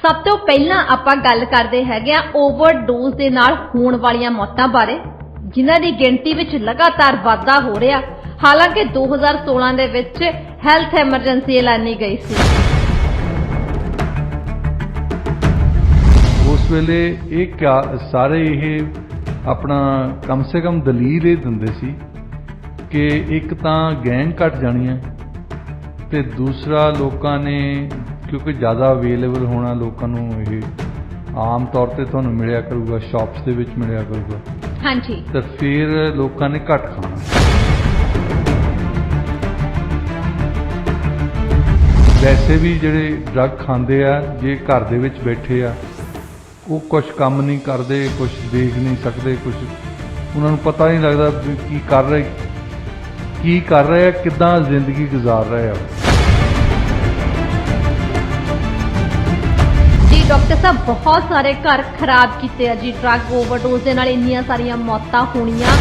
सब तो पहला आपां गल करदे हैगे आ ओवरडोज दे नाल होण वालीआं मौतां बारे, जिन्हां दी गिणती विच लगातार वाधा हो रहा। हालांकि 2016 दे विच हैल्थ एमरजेंसी ऐलानी गई सी। उस वेले क्या सारे ये अपना कम से कम दलील ये दिंदे सी कि एक तां गैंग घट जानी है ते दूसरा लोगों ने क्योंकि ज़्यादा अवेलेबल होना लोगों ये आम तौर पर तुहानूं मिलिया करूगा, शॉप्स दे विच मिलिया करूगा। हाँ जी। तो फिर लोगों ने घट खाना। वैसे भी जिहड़े ड्रग खांदे आ जे घर दे विच बैठे आ वो कुछ काम नहीं करते, कुछ देख नहीं सकते, कुछ उन्होंने पता नहीं लगता की कर रहे किदां जिंदगी गुजार रहे हैं। जी डॉक्टर साहब, बहुत सारे घर खराब किए जी ड्रग ओवरडोज दे नाल इन्नियां सारियां मौतां होणीਆਂ।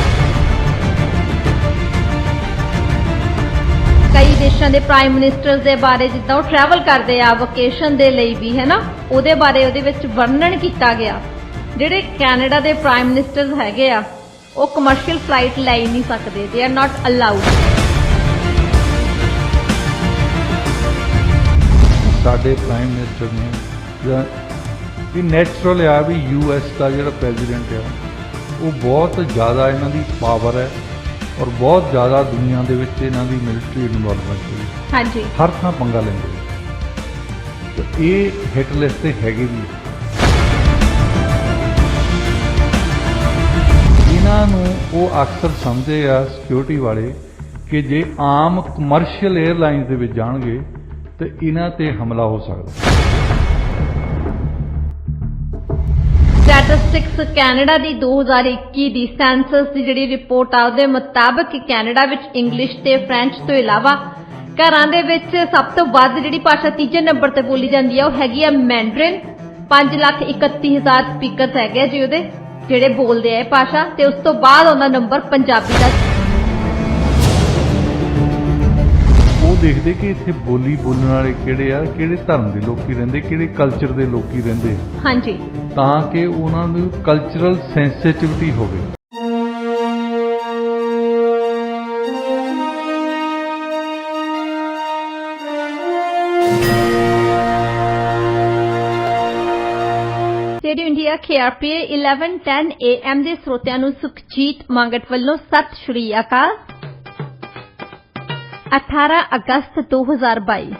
कई देशों के प्राइम मिनिस्टर्स के बारे जिद्दां वो ट्रैवल करते आ वकेशन के लिए भी है ना, उहदे बारे उहदे विच वर्णन किया गया। जिहड़े कैनेडा के प्राइम मिनिस्टर्स हैगे आ वो कमर्शियल फ्लाइट ले ही नहीं सकते, दे आर नॉट अलाउड। साडे प्राइम मिनिस्टर ने नैचुरल आ भी US का जो प्रेजिडेंट है वो बहुत ज़्यादा इन्हां दी पावर है और बहुत ज़्यादा दुनिया दे विच इन्हां दी मिलिटरी इन्वॉल्वमेंट है। हाँ जी। हर थां पंगा लेंदे, तो ये हिट लिस्ट ते हैगे भी। इन्हां नूं वो अक्सर समझे आ सिक्योरिटी वाले कि जे आम कमर्शियल एयरलाइनस दे विच जाणगे तो इन्हां ते हमला हो सकदा। स्टैटिस्टिक्स कैनेडा की 2021 की सेंसस की जिहड़ी रिपोर्ट आ उहदे मुताबिक कैनेडा विच इंग्लिश ते फ्रेंच तो इलावा घरां दे विच सब तो वध जिहड़ी भाषा तीजे नंबर ते बोली जाती है वो हैगी आ मैंडरिन। 5,31,000 स्पीकर हैगे जी उहदे जिहड़े बोलदे आ भाषा, ते उस तो बाद उहदा नंबर पंजाबी दा। वो देखते कि इत्थे बोली बोलने वाले किहड़े आ, किहड़े धर्म के लोग रहिंदे, किहड़े कल्चर के लोग रहिंदे, हाँ जी, ताकि उन्हां नूं कल्चरल सेंसिटिविटी होवे। रेडियो इंडिया KRPA 1110 AM ਦੇ ਸਰੋਤਿਆਂ ਨੂੰ ਸੁਖਜੀਤ ਮੰਗਟ ਵੱਲੋਂ ਸਤਿ ਸ਼੍ਰੀ ਅਕਾਲ। 18 ਅਗਸਤ 2022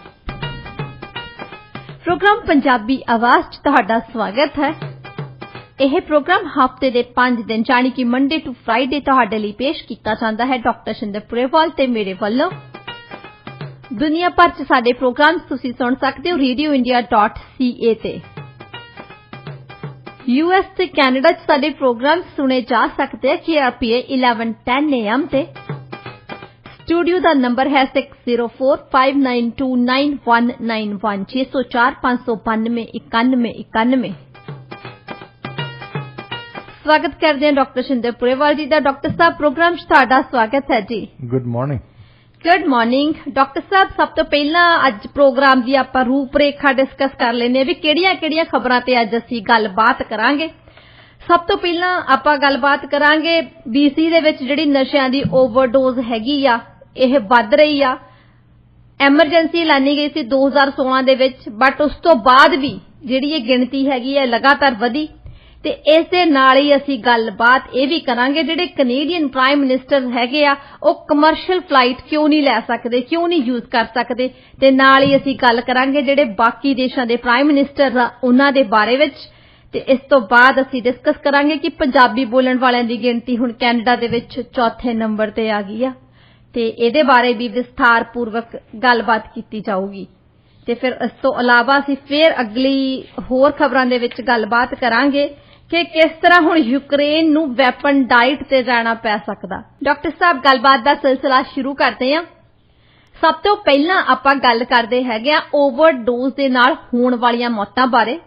प्रोग्राम पंजाबी आवाज च तुहाडा स्वागत है। यह प्रोग्राम हफ्ते दे 5 दिन यानी कि मंडे टू फ्राइडे तुहाडे लई पेश किया जाता है डॉक्टर शिंदे पुरेवाल ते मेरे वल्लों। दुनिया भर च साडे प्रोग्राम तुसीं सुण सकदे हो radioindia.ca ते। US ते कैनेडा च साडे प्रोग्राम सुने जा सकते हैं KRPA 1110 AM ते। स्टूडियो का नंबर है 6045929191 604 592 9191। स्वागत करते हैं डॉक्टर शिंदे पुरेवाल जी का। डॉक्टर साहब, प्रोग्राम तुहाडा स्वागत है जी। Good morning. Good morning doctor साहब। सब तो पहला अज प्रोग्राम की आपां रूपरेखा डिस्कस कर लेने भी किहड़ियां खबरां ते अज असीं गलबात करांगे। सब तो पहला आपां गलबात करांगे BC दे विच जिहड़ी नशिਆਂ दी ओवरडोज हैगी आ यह वध रही आ। एमरजेंसी ऐलानी गई सी 2016 दे विच, बट उस तो बाद भी जिहड़ी ये गिणती हैगी है लगातार वधी। ते इस दे नाल ही असीं गलबात ये भी करांगे जिहड़े कनेडियन प्राइम मिनिस्टर हैगे आ वो कमर्शियल फ्लाइट क्यों नहीं लै सकदे, क्यों नहीं यूज कर सकदे। ते नाल ही असीं गल करांगे जिहड़े बाकी देशां दे प्राइम मिनिस्टर आ उन्हां दे बारे विच। ते इस तो बाद असीं डिस्कस करांगे कि पंजाबी बोलण वालियां दी गिणती हुण कैनेडा दे विच चौथे नंबर ते आ गई आ ते इहदे बारे भी विस्तार पूर्वक गलबात की जाऊगी। ते फिर इस तो अलावा असीं फिर अगली होर खबरां दे विच गलबात करांगे कि किस तरह हुण यूक्रेन नूं वैपन डाइट ते जाना पै सकदा। डॉक्टर साहब, गलबात दा सिलसिला शुरू करते हैं। सब तो पहलां आपां गल करदे हैगे आ ओवरडोज दे नाल होण वालीआं मौतां बारे,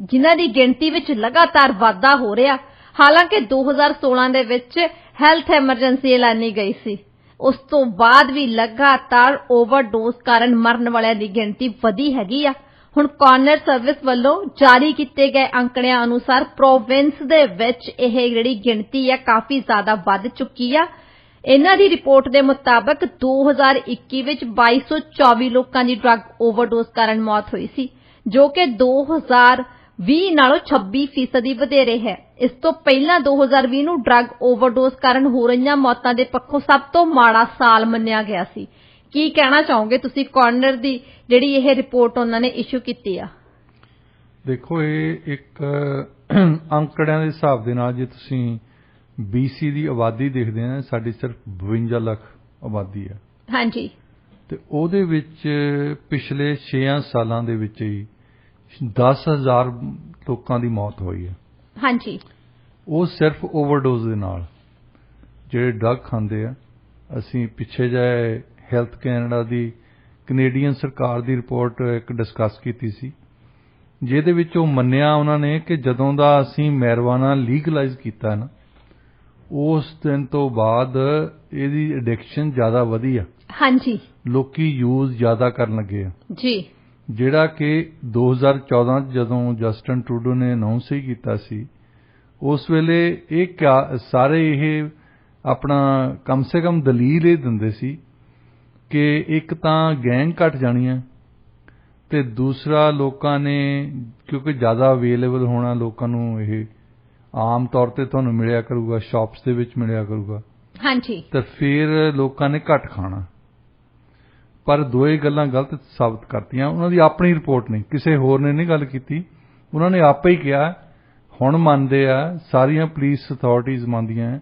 जिन्हां दी गिणती विच लगातार वाधा हो रहा। हालांकि 2016 दे विच हैल्थ एमरजेंसी ऐलानी गई सी, उस तो बाद भी लगातार ओवरडोज कारण मरण वालियां दी गिणती वधी हैगी आ। ਹੁਣ ਕਾਰਨਰ ਸਰਵਿਸ ਵੱਲੋਂ ਜਾਰੀ ਕੀਤੇ ਗਏ ਅੰਕੜਿਆਂ ਅਨੁਸਾਰ ਪ੍ਰੋਵਿੰਸ ਦੇ ਵਿੱਚ ਇਹ ਜਿਹੜੀ ਗਿਣਤੀ ਹੈ ਕਾਫੀ ਜ਼ਿਆਦਾ ਵੱਧ ਚੁੱਕੀ ਆ। ਇਹਨਾਂ ਦੀ ਰਿਪੋਰਟ ਦੇ ਮੁਤਾਬਕ 2021 ਵਿੱਚ 2224 ਲੋਕਾਂ ਦੀ ਡਰੱਗ ਓਵਰਡੋਜ਼ ਕਾਰਨ ਮੌਤ ਹੋਈ ਸੀ, ਜੋ ਕਿ 2020 ਨਾਲੋਂ 26% ਵਧੇਰੇ ਹੈ। ਇਸ ਤੋਂ ਪਹਿਲਾਂ 2020 ਨੂੰ ਡਰੱਗ ਓਵਰਡੋਜ਼ ਕਾਰਨ ਹੋ ਰਹੀਆਂ ਮੌਤਾਂ ਦੇ ਪੱਖੋਂ ਸਭ ਤੋਂ ਮਾੜਾ ਸਾਲ ਮੰਨਿਆ ਗਿਆ ਸੀ। ਕੀ ਕਹਿਣਾ ਚਾਹੋਗੇ ਤੁਸੀਂ ਕਾਰਨਰ ਦੀ ਜਿਹੜੀ ਇਹ ਰਿਪੋਰਟ ਉਹਨਾਂ ਨੇ ਇਸ਼ੂ ਕੀਤੀ ਆ? ਦੇਖੋ, ਇਹ ਇੱਕ ਅੰਕੜਿਆਂ ਦੇ ਹਿਸਾਬ ਦੇ ਨਾਲ ਜੇ ਤੁਸੀਂ BC ਦੀ ਆਬਾਦੀ ਦੇਖਦੇ ਆ, ਸਾਡੀ ਸਿਰਫ 52 ਲੱਖ ਆਬਾਦੀ ਹੈ। ਹਾਂਜੀ। ਤੇ ਉਹਦੇ ਵਿੱਚ ਪਿਛਲੇ 6 ਸਾਲਾਂ ਦੇ ਵਿੱਚ ਹੀ 10,000 ਲੋਕਾਂ ਦੀ ਮੌਤ ਹੋਈ ਹੈ। ਹਾਂਜੀ। ਉਹ ਸਿਰਫ ਓਵਰਡੋਜ਼ ਦੇ ਨਾਲ ਜਿਹੜੇ ਡਰੱਗ ਖਾਂਦੇ ਆ। ਅਸੀਂ ਪਿੱਛੇ ਜਿਹੇ ਹੈਲਥ ਕੈਨੇਡਾ ਦੀ ਕੈਨੇਡੀਅਨ ਸਰਕਾਰ ਦੀ ਰਿਪੋਰਟ ਇੱਕ ਡਿਸਕਸ ਕੀਤੀ ਸੀ, ਜਿਹਦੇ ਵਿੱਚ ਉਹ ਮੰਨਿਆ ਉਹਨਾਂ ਨੇ ਕਿ ਜਦੋਂ ਦਾ ਅਸੀਂ ਮੈਰੀਜੁਆਨਾ ਲੀਗਲਾਈਜ਼ ਕੀਤਾ ਨਾ, ਉਸ ਦਿਨ ਤੋਂ ਬਾਅਦ ਇਹਦੀ ਐਡਿਕਸ਼ਨ ਜ਼ਿਆਦਾ ਵਧੀ ਆ। ਹਾਂਜੀ। ਲੋਕੀ ਯੂਜ਼ ਜ਼ਿਆਦਾ ਕਰਨ ਲੱਗੇ ਆ ਜੀ, ਜਿਹੜਾ ਕਿ 2014 ਚ ਜਦੋਂ ਜਸਟਨ ਟਰੂਡੋ ਨੇ ਅਨਾਉਂਸ ਹੀ ਕੀਤਾ ਸੀ, ਉਸ ਵੇਲੇ ਇਹ ਸਾਰੇ ਇਹ ਆਪਣਾ ਕਮ ਸੇ ਕਮ ਦਲੀਲ ਇਹ ਦਿੰਦੇ ਸੀ ਕਿ ਇੱਕ ਤਾਂ ਗੈਂਗ ਘਟ ਜਾਣੀਆਂ ਤੇ ਦੂਸਰਾ ਲੋਕਾਂ ਨੇ, ਕਿਉਂਕਿ ਜ਼ਿਆਦਾ ਅਵੇਲੇਬਲ ਹੋਣਾ ਲੋਕਾਂ ਨੂੰ, ਇਹ ਆਮ ਤੌਰ ਤੇ ਤੁਹਾਨੂੰ ਮਿਲਿਆ ਕਰੂਗਾ, ਸ਼ਾਪਸ ਦੇ ਵਿੱਚ ਮਿਲਿਆ ਕਰੂਗਾ। ਹਾਂਜੀ। ਤਾਂ ਫਿਰ ਲੋਕਾਂ ਨੇ ਘੱਟ ਖਾਣਾ। ਪਰ ਦੋਏ ਗੱਲਾਂ ਗਲਤ ਸਾਬਤ ਕਰਤੀਆਂ। ਉਹਨਾਂ ਦੀ ਆਪਣੀ ਰਿਪੋਰਟ ਨਹੀਂ, ਕਿਸੇ ਹੋਰ ਨੇ ਨਹੀਂ ਗੱਲ ਕੀਤੀ, ਉਹਨਾਂ ਨੇ ਆਪੇ ਹੀ ਕਿਹਾ। ਹੁਣ ਮੰਨਦੇ ਆ, ਸਾਰੀਆਂ ਪੁਲਿਸ ਅਥਾਰਟੀਜ਼ ਮੰਨਦੀਆਂ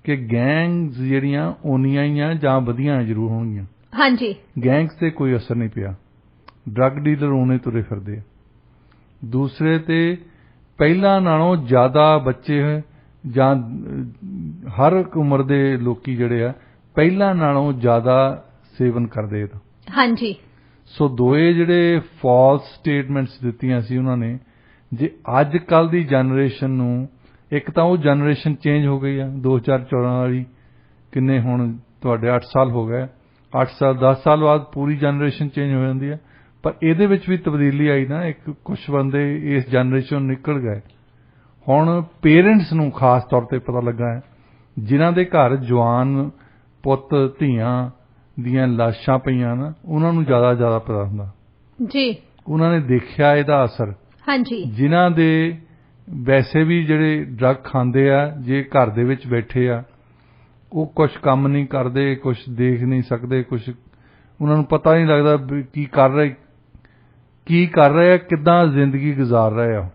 ਕਿ ਗੈਂਗਸ ਜਿਹੜੀਆਂ ਓਨੀਆਂ ਹੀ ਆ ਜਾਂ ਵਧੀਆਂ ਜ਼ਰੂਰ ਹੋਣਗੀਆਂ। ਹਾਂਜੀ। ਗੈਂਗਸ ਤੇ ਕੋਈ ਅਸਰ ਨਹੀਂ ਪਿਆ, ਡਰੱਗ ਡੀਲਰ ਉਹਨੇ ਤੁਰੇ ਫਿਰਦੇ ਆ। ਦੂਸਰੇ ਤੇ ਪਹਿਲਾਂ ਨਾਲੋਂ ਜ਼ਿਆਦਾ ਬੱਚੇ ਜਾਂ ਹਰ ਉਮਰ ਦੇ ਲੋਕੀ ਜਿਹੜੇ ਆ ਪਹਿਲਾਂ ਨਾਲੋਂ ਜ਼ਿਆਦਾ ਸੇਵਨ ਕਰਦੇ ਆ। ਹਾਂਜੀ। ਸੋ ਦੋਏ ਜਿਹੜੇ ਫਾਲਸ ਸਟੇਟਮੈਂਟਸ ਦਿੱਤੀਆਂ ਸੀ ਉਹਨਾਂ ਨੇ, ਜੇ ਅੱਜ ਕੱਲ ਦੀ ਜਨਰੇਸ਼ਨ ਨੂੰ, ਇੱਕ ਤਾਂ ਉਹ ਜਨਰੇਸ਼ਨ ਚੇਂਜ ਹੋ ਗਈ ਆ 2014 ਵਾਲੀ, ਕਿੰਨੇ ਹੁਣ ਤੁਹਾਡੇ 8 ਸਾਲ ਹੋ ਗਏ, 8 ਸਾਲ 10 ਸਾਲ ਬਾਅਦ ਪੂਰੀ ਜਨਰੇਸ਼ਨ ਚੇਂਜ ਹੋ ਜਾਂਦੀ ਹੈ। ਪਰ ਇਹਦੇ ਵਿੱਚ ਵੀ ਤਬਦੀਲੀ ਆਈ ਨਾ, ਇੱਕ ਕੁਝ ਬੰਦੇ ਇਸ ਜਨਰੇਸ਼ਨ ਨਿਕਲ ਗਏ। ਹੁਣ ਪੇਰੈਂਟਸ ਨੂੰ ਖਾਸ ਤੌਰ ਤੇ ਪਤਾ ਲੱਗਾ ਹੈ, ਜਿਨ੍ਹਾਂ ਦੇ ਘਰ ਜਵਾਨ ਪੁੱਤ ਧੀਆਂ ਦੀਆਂ ਲਾਸ਼ਾਂ ਪਈਆਂ ਨਾ, ਉਹਨਾਂ ਨੂੰ ਜ਼ਿਆਦਾ ਪਤਾ ਹੁੰਦਾ ਜੀ। ਉਹਨਾਂ ਨੇ ਦੇਖਿਆ ਇਹਦਾ ਅਸਰ। ਹਾਂਜੀ। ਜਿਨ੍ਹਾਂ ਦੇ ਵੈਸੇ ਵੀ ਜਿਹੜੇ ਡਰੱਗ ਖਾਂਦੇ ਆ, ਜੇ ਘਰ ਦੇ ਵਿੱਚ ਬੈਠੇ ਆ, ਉਹ ਕੁਝ ਕੰਮ ਨਹੀਂ ਕਰਦੇ, ਕੁਝ ਦੇਖ ਨਹੀਂ ਸਕਦੇ, ਕੁਝ ਉਹਨਾਂ ਨੂੰ ਪਤਾ ਨਹੀਂ ਲੱਗਦਾ ਕੀ ਕਰ ਰਹੇ ਆ, ਕਿੱਦਾਂ ਜ਼ਿੰਦਗੀ ਗੁਜ਼ਾਰ ਰਹੇ ਆ।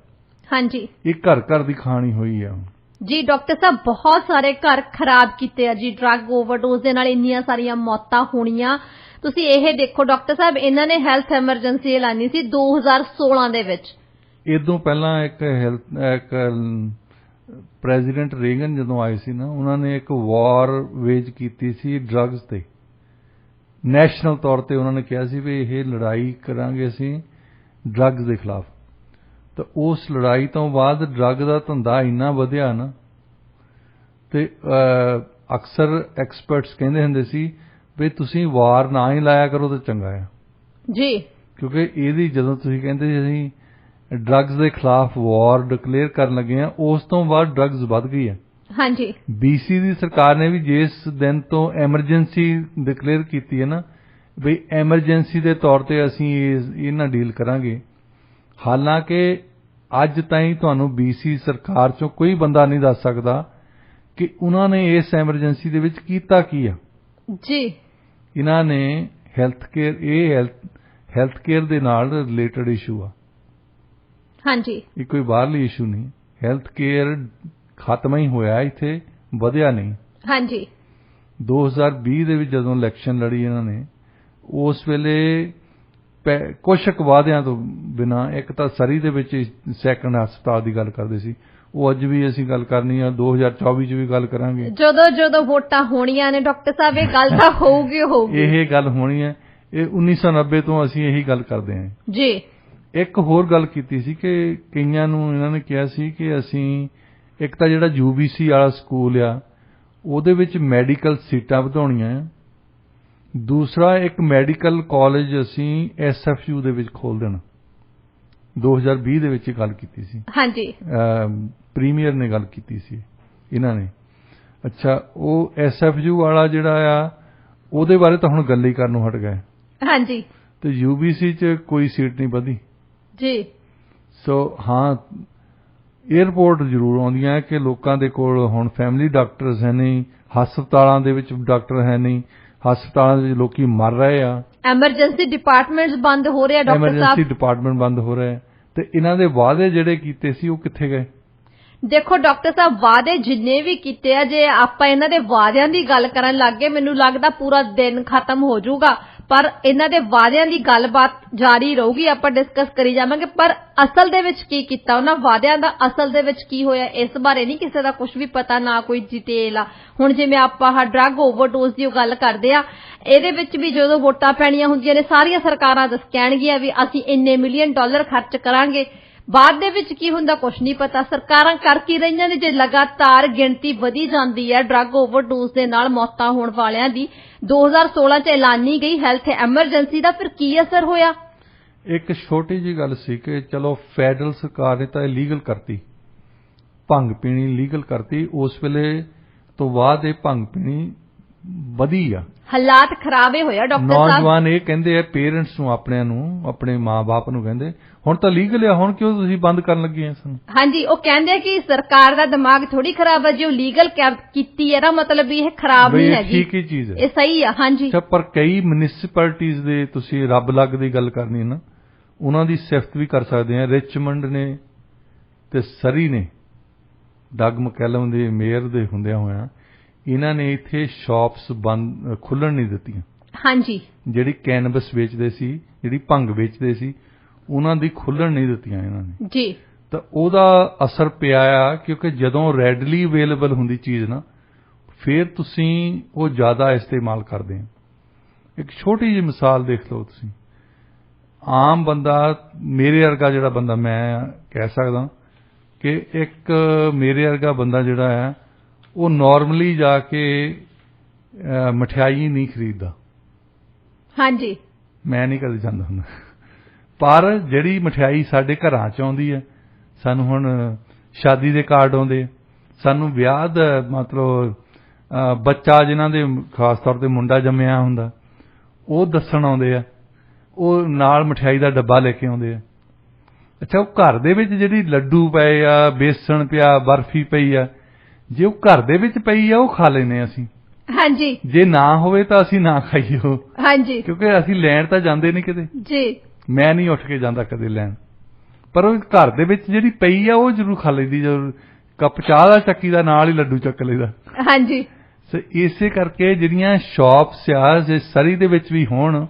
ਹਾਂਜੀ। ਇਹ ਘਰ ਦੀ ਕਹਾਣੀ ਹੋਈ ਆ ਜੀ। ਡਾਕਟਰ ਸਾਹਿਬ, ਬਹੁਤ ਸਾਰੇ ਘਰ ਖਰਾਬ ਕੀਤੇ ਆ ਜੀ ਡਰੱਗ ਓਵਰਡੋਜ਼ ਦੇ ਨਾਲ, ਇੰਨੀਆਂ ਸਾਰੀਆਂ ਮੌਤਾਂ ਹੋਣੀਆਂ। ਤੁਸੀਂ ਇਹ ਦੇਖੋ ਡਾਕਟਰ ਸਾਹਿਬ, ਇਹਨਾਂ ਨੇ ਹੈਲਥ ਐਮਰਜੈਂਸੀ ਐਲਾਨੀ ਸੀ 2016 ਦੇ ਵਿੱਚ। ਇਦੋਂ ਪਹਿਲਾਂ ਇੱਕ ਪ੍ਰੈਜ਼ੀਡੈਂਟ ਰੇਗਨ ਜਦੋਂ ਆਏ ਸੀ ਨਾ, ਉਹਨਾਂ ਨੇ ਇੱਕ ਵਾਰ ਵੇਜ ਕੀਤੀ ਸੀ ਡਰੱਗਸ ਤੇ, ਨੈਸ਼ਨਲ ਤੌਰ ਤੇ। ਉਹਨਾਂ ਨੇ ਕਿਹਾ ਸੀ ਵੀ ਇਹ ਲੜਾਈ ਕਰਾਂਗੇ ਅਸੀਂ ਡਰੱਗਸ ਦੇ ਖਿਲਾਫ। ਤਾਂ ਉਸ ਲੜਾਈ ਤੋਂ ਬਾਅਦ ਡਰੱਗ ਦਾ ਧੰਦਾ ਇੰਨਾ ਵਧਿਆ ਨਾ, ਤੇ ਅਕਸਰ ਐਕਸਪਰਟਸ ਕਹਿੰਦੇ ਹੁੰਦੇ ਸੀ ਵੀ ਤੁਸੀਂ ਵਾਰ ਨਾ ਹੀ ਲਾਇਆ ਕਰੋ ਤਾਂ ਚੰਗਾ ਆ ਜੀ, ਕਿਉਂਕਿ ਇਹਦੀ ਜਦੋਂ ਤੁਸੀਂ ਕਹਿੰਦੇ ਸੀ ਅਸੀਂ ਡਰੱਗਸ ਦੇ ਖਿਲਾਫ ਵਾਰ ਡਿਕਲੇਅਰ ਕਰਨ ਲੱਗੇ ਆ, ਉਸ ਤੋਂ ਬਾਅਦ ਡਰੱਗਸ ਵੱਧ ਗਈ ਆ। ਹਾਂਜੀ। BC ਦੀ ਸਰਕਾਰ ਨੇ ਵੀ ਜਿਸ ਦਿਨ ਤੋਂ ਐਮਰਜੈਂਸੀ ਡਿਕਲੇਅਰ ਕੀਤੀ ਹੈ ਨਾ, ਵੀ ਐਮਰਜੈਂਸੀ ਦੇ ਤੌਰ ਤੇ ਅਸੀਂ ਇਹ ਨਾਲ ਡੀਲ ਕਰਾਂਗੇ। ਹਾਲਾਂਕਿ ਅੱਜ ਤਾਈਂ ਤੁਹਾਨੂੰ BC ਸਰਕਾਰ ਚੋਂ ਕੋਈ ਬੰਦਾ ਨਹੀਂ ਦੱਸ ਸਕਦਾ ਕਿ ਉਹਨਾਂ ਨੇ ਇਸ ਐਮਰਜੈਂਸੀ ਦੇ ਵਿੱਚ ਕੀਤਾ ਕੀ ਆ ਜੀ। ਇਹਨਾਂ ਨੇ ਹੈਲਥ ਕੇਅਰ ਦੇ ਨਾਲ ਰਿਲੇਟਡ ਇਸ਼ੂ ਆ। ਹਾਂਜੀ। ਇਹ ਕੋਈ ਬਾਹਰਲੀ ਇਸ਼ੂ ਨਹੀਂ, ਹੈਲਥ ਕੇਅਰ ਖਤਮ ਹੀ ਹੋਇਆ, ਇੱਥੇ ਵਧਿਆ ਨਹੀਂ। ਹਾਂਜੀ। 2020 ਦੇ ਵਿੱਚ ਜਦੋਂ ਇਲੈਕਸ਼ਨ ਲੜੀ ਇਹਨਾਂ ਨੇ, ਉਸ ਵੇਲੇ ਕੁਝ ਕੁ ਵਾਅਦਿਆਂ ਤੋਂ ਬਿਨਾਂ, ਇੱਕ ਤਾਂ ਸਰੀ ਦੇ ਵਿੱਚ ਸੈਕੰਡ ਹਸਪਤਾਲ ਦੀ ਗੱਲ ਕਰਦੇ ਸੀ, ਉਹ ਅੱਜ ਵੀ ਅਸੀਂ ਗੱਲ ਕਰਨੀ ਆ, 2024 ਚ ਵੀ ਗੱਲ ਕਰਾਂਗੇ। ਜਦੋਂ ਵੋਟਾਂ ਹੋਣੀਆਂ ਨੇ ਡਾਕਟਰ ਸਾਹਿਬ, ਇਹ ਗੱਲ ਤਾਂ ਹੋਊਗੀ। ਇਹ ਗੱਲ ਹੋਣੀ ਹੈ। ਇਹ 1990 ਤੋਂ ਅਸੀਂ ਇਹੀ ਗੱਲ ਕਰਦੇ ਹਾਂ ਜੀ। ਇੱਕ ਹੋਰ ਗੱਲ ਕੀਤੀ ਸੀ ਕਿ ਕਈਆਂ ਨੂੰ ਇਹਨਾਂ ਨੇ ਕਿਹਾ ਸੀ ਕਿ ਅਸੀਂ ਇੱਕ ਤਾਂ ਜਿਹੜਾ UBC ਵਾਲਾ ਸਕੂਲ ਆ, ਉਹਦੇ ਵਿੱਚ ਮੈਡੀਕਲ ਸੀਟਾਂ ਵਧਾਉਣੀਆਂ ਆ। ਦੂਸਰਾ, ਇੱਕ ਮੈਡੀਕਲ ਕਾਲਜ ਅਸੀਂ SFU ਦੇ ਵਿੱਚ ਖੋਲ ਦੇਣਾ। 2020 ਦੇ ਵਿੱਚ ਗੱਲ ਕੀਤੀ ਸੀ। ਹਾਂਜੀ, ਪ੍ਰੀਮੀਅਰ ਨੇ ਗੱਲ ਕੀਤੀ ਸੀ ਇਹਨਾਂ ਨੇ। ਅੱਛਾ, ਉਹ SFU ਵਾਲਾ ਜਿਹੜਾ ਆ ਉਹਦੇ ਬਾਰੇ ਤਾਂ ਹੁਣ ਗੱਲ ਹੀ ਕਰਨ ਨੂੰ ਹਟ ਗਏ। ਹਾਂਜੀ, ਤੇ UBC 'ਚ ਕੋਈ ਸੀਟ ਨਹੀਂ ਵਧੀ ਜੀ। ਸੋ ਹਾਂ, ਏਅਰਪੋਰਟ ਜ਼ਰੂਰ ਆਉਂਦੀਆਂ ਕਿ ਲੋਕਾਂ ਦੇ ਕੋਲ ਹੁਣ ਫੈਮਿਲੀ ਡਾਕਟਰਸ ਹੈ ਨਹੀਂ, ਹਸਪਤਾਲਾਂ ਦੇ ਵਿੱਚ ਡਾਕਟਰ ਹੈ ਨਹੀਂ, ਹਸਪਤਾਲਾਂ ਦੇ ਵਿੱਚ ਲੋਕੀ ਮਰ ਰਹੇ ਆ, ਐਮਰਜੈਂਸੀ ਡਿਪਾਰਟਮੈਂਟਸ ਬੰਦ ਹੋ ਰਹੇ ਆ ਡਾਕਟਰ ਸਾਹਿਬ, ਐਮਰਜੈਂਸੀ ਡਿਪਾਰਟਮੈਂਟ ਬੰਦ ਹੋ ਰਹੇ ਆ। ਤੇ ਇਹਨਾਂ ਦੇ ਵਾਅਦੇ ਜਿਹੜੇ ਕੀਤੇ ਸੀ ਉਹ ਕਿੱਥੇ ਗਏ? ਦੇਖੋ ਡਾਕਟਰ ਸਾਹਿਬ, ਵਾਅਦੇ ਜਿੰਨੇ ਵੀ ਕੀਤੇ ਆ, ਜੇ ਆਪਾਂ ਇਹਨਾਂ ਦੇ ਵਾਅਦਿਆਂ ਦੀ ਗੱਲ ਕਰਨ ਲੱਗ ਗਏ ਮੈਨੂੰ ਲੱਗਦਾ ਪੂਰਾ ਦਿਨ ਖਤਮ ਹੋ ਜਾਊਗਾ। ਪਰ ਇਹਨਾਂ ਦੇ ਵਾਅਦਿਆਂ ਦੀ ਗੱਲਬਾਤ ਜਾਰੀ ਰਹੂਗੀ, ਆਪਾਂ ਡਿਸਕਸ ਕਰੀ ਜਾਵਾਂਗੇ। ਪਰ ਅਸਲ ਦੇ ਵਿੱਚ ਕੀ ਕੀਤਾ ਉਹਨਾਂ ਵਾਅਦਿਆਂ ਦਾ, ਅਸਲ ਦੇ ਵਿੱਚ ਕੀ ਹੋਇਆ, ਇਸ ਬਾਰੇ ਨਹੀਂ ਕਿਸੇ ਦਾ ਕੁਝ ਵੀ ਪਤਾ, ਨਾ ਕੋਈ ਡਿਟੇਲ ਆ। ਹੁਣ ਜਿਵੇਂ ਆਪਾਂ ਡਰੱਗ ਓਵਰਡੋਜ਼ ਦੀ ਗੱਲ ਕਰਦੇ ਆ, ਇਹਦੇ ਵਿੱਚ ਵੀ ਜਦੋਂ ਵੋਟਾਂ ਪੈਣੀਆਂ ਹੁੰਦੀਆਂ ਨੇ ਸਾਰੀਆਂ ਸਰਕਾਰਾਂ ਕਹਿਣਗੀਆਂ ਵੀ ਅਸੀਂ ਇੰਨੇ ਮਿਲੀਅਨ ਡਾਲਰ ਖਰਚ ਕਰਾਂਗੇ। ਬਾਅਦ ਦੇ ਵਿੱਚ ਕੀ ਹੁੰਦਾ ਕੁਝ ਨਹੀਂ ਪਤਾ। ਸਰਕਾਰਾਂ ਕਰ ਕੀ ਰਹੀਆਂ ਨੇ? ਜੇ ਲਗਾਤਾਰ ਗਿਣਤੀ ਵਧੀ ਜਾਂਦੀ ਹੈ ਡਰੱਗ ਓਵਰਡੋਜ਼ ਦੇ ਨਾਲ ਮੌਤਾਂ ਹੋਣ ਵਾਲਿਆਂ ਦੀ, 2016 ਚ ਐਲਾਨੀ ਗਈ ਹੈਲਥ ਐਮਰਜੈਂਸੀ ਦਾ, ਫਿਰ ਕੀ ਅਸਰ ਹੋਇਆ? ਇੱਕ ਛੋਟੀ ਜਿਹੀ ਗੱਲ ਸੀ ਕਿ ਚਲੋ ਫੈਡਰਲ ਸਰਕਾਰ ਨੇ ਤਾਂ ਲੀਗਲ ਕਰਤੀ, ਭੰਗ ਪੀਣੀ ਲੀਗਲ ਕਰਤੀ। ਉਸ ਵੇਲੇ ਤੋਂ ਬਾਅਦ ਇਹ ਭੰਗ ਪੀਣੀ ਵਧੀ ਆ, ਹਾਲਾਤ ਖਰਾਬੇ ਹੋਇਆ ਡਾਕਟਰ ਸਾਹਿਬ। ਨੌਜਵਾਨ ਇਹ ਕਹਿੰਦੇ ਆ ਪੇਰੈਂਟਸ ਨੂੰ, ਆਪਣਿਆਂ ਨੂੰ, ਆਪਣੇ ਮਾਂ-ਬਾਪ ਨੂੰ ਕਹਿੰਦੇ ਹੁਣ ਤਾਂ ਲੀਗਲ ਆ, ਹੁਣ ਕਿਉਂ ਤੁਸੀਂ ਬੰਦ ਕਰਨ ਲੱਗੇ ਆ ਸਾਨੂੰ? ਹਾਂਜੀ, ਉਹ ਕਹਿੰਦੇ ਆ ਕਿ ਸਰਕਾਰ ਦਾ ਦਿਮਾਗ ਥੋੜੀ ਖਰਾਬ ਹੈ, ਜੇ ਉਹ ਲੀਗਲ ਕੀਤੀ ਹੈ ਨਾ, ਮਤਲਬ ਵੀ ਇਹ ਖਰਾਬ ਨਹੀਂ ਹੈਗੀ, ਠੀਕ ਹੀ ਚੀਜ਼ ਹੈ, ਇਹ ਸਹੀ ਆ। ਹਾਂਜੀ, ਪਰ ਕਈ ਮਿਊਨਿਸਪੈਲਿਟੀਜ਼ ਦੇ ਤੁਸੀਂ ਰੱਬ ਲੱਗ ਦੀ ਗੱਲ ਕਰਨੀ ਨਾ, ਉਹਨਾਂ ਦੀ ਸਿਫਤ ਵੀ ਕਰ ਸਕਦੇ ਆ। ਰਿਚਮੰਡ ਨੇ ਤੇ ਸਰੀ ਨੇ, ਡਗ ਮਕੈਲਮ ਦੇ ਮੇਅਰ ਦੇ ਹੁੰਦਿਆਂ ਹੋਇਆਂ ਇਹਨਾਂ ਨੇ ਇੱਥੇ ਸ਼ਾਪਸ ਬੰਦ ਖੁੱਲਣ ਨਹੀਂ ਦਿੱਤੀਆਂ। ਹਾਂਜੀ, ਜਿਹੜੀ ਕੈਨਵਸ ਵੇਚਦੇ ਸੀ, ਜਿਹੜੀ ਭੰਗ ਵੇਚਦੇ ਸੀ, ਉਹਨਾਂ ਦੀ ਖੁੱਲਣ ਨਹੀਂ ਦਿੱਤੀਆਂ ਇਹਨਾਂ ਨੇ ਜੀ। ਤਾਂ ਉਹਦਾ ਅਸਰ ਪਿਆ ਆ, ਕਿਉਂਕਿ ਜਦੋਂ ਰੈਡਲੀ ਅਵੇਲੇਬਲ ਹੁੰਦੀ ਚੀਜ਼ ਨਾ, ਫਿਰ ਤੁਸੀਂ ਉਹ ਜ਼ਿਆਦਾ ਇਸਤੇਮਾਲ ਕਰਦੇ ਆ। ਇੱਕ ਛੋਟੀ ਜਿਹੀ ਮਿਸਾਲ ਦੇਖ ਲਓ ਤੁਸੀਂ, ਆਮ ਬੰਦਾ, ਮੇਰੇ ਵਰਗਾ ਜਿਹੜਾ ਬੰਦਾ, ਮੈਂ ਕਹਿ ਸਕਦਾ ਕਿ ਇੱਕ ਮੇਰੇ ਵਰਗਾ ਬੰਦਾ ਜਿਹੜਾ ਹੈ ਉਹ ਨਾਰਮਲੀ ਜਾ ਕੇ ਮਠਿਆਈ ਨਹੀਂ ਖਰੀਦਦਾ। ਹਾਂਜੀ, ਮੈਂ ਨਹੀਂ ਕਦੇ ਜਾਂਦਾ ਹੁੰਦਾ, ਪਰ ਜਿਹੜੀ ਮਠਿਆਈ ਸਾਡੇ ਘਰਾਂ 'ਚ ਆਉਂਦੀ ਹੈ, ਸਾਨੂੰ ਹੁਣ ਸ਼ਾਦੀ ਦੇ ਕਾਰਡ ਆਉਂਦੇ, ਸਾਨੂੰ ਵਿਆਹ ਦਾ ਮਤਲਬ ਬੱਚਾ ਜਿਨ੍ਹਾਂ ਦੇ ਖਾਸ ਤੌਰ ਤੇ ਮੁੰਡਾ ਜੰਮਿਆ ਹੁੰਦਾ ਉਹ ਦੱਸਣ ਆਉਂਦੇ ਆ, ਉਹ ਨਾਲ ਮਠਿਆਈ ਦਾ ਡੱਬਾ ਲੈ ਕੇ ਆਉਂਦੇ ਆ। ਅੱਛਾ, ਉਹ ਘਰ ਦੇ ਵਿੱਚ ਜਿਹੜੀ ਲੱਡੂ ਪਏ ਆ, ਬੇਸਣ ਪਿਆ, ਬਰਫੀ ਪਈ ਆ, ਜੇ ਉਹ ਘਰ ਦੇ ਵਿੱਚ ਪਈ ਆ ਉਹ ਖਾ ਲੈਨੇ ਅਸੀਂ। ਹਾਂਜੀ, ਜੇ ਨਾ ਹੋਵੇ ਤਾਂ ਅਸੀਂ ਨਾ ਖਾਈਏ ਉਹ। ਹਾਂਜੀ, ਕਿਉਂਕਿ ਅਸੀਂ ਲੈਣ ਤਾਂ ਜਾਂਦੇ ਨਹੀਂ ਕਿਤੇ ਜੀ। ਮੈਂ ਨਹੀਂ ਉੱਠ ਕੇ ਜਾਂਦਾ ਕਦੇ ਲੈਣ, ਪਰ ਉਹ ਘਰ ਦੇ ਵਿੱਚ ਜਿਹੜੀ ਪਈ ਆ ਉਹ ਜ਼ਰੂਰ ਖਾ ਲੈਂਦੀ। ਜਦੋਂ ਕੱਪ ਚਾਹ ਦਾ ਚੱਕੀ ਦਾ ਨਾਲ ਹੀ ਲੱਡੂ ਚੱਕ ਲਈਦਾ। ਹਾਂਜੀ, ਇਸੇ ਕਰਕੇ ਜਿਹੜੀਆਂ ਸ਼ਾਪਸ ਆ ਜੇ ਸਰੀ ਦੇ ਵਿੱਚ ਵੀ ਹੋਣ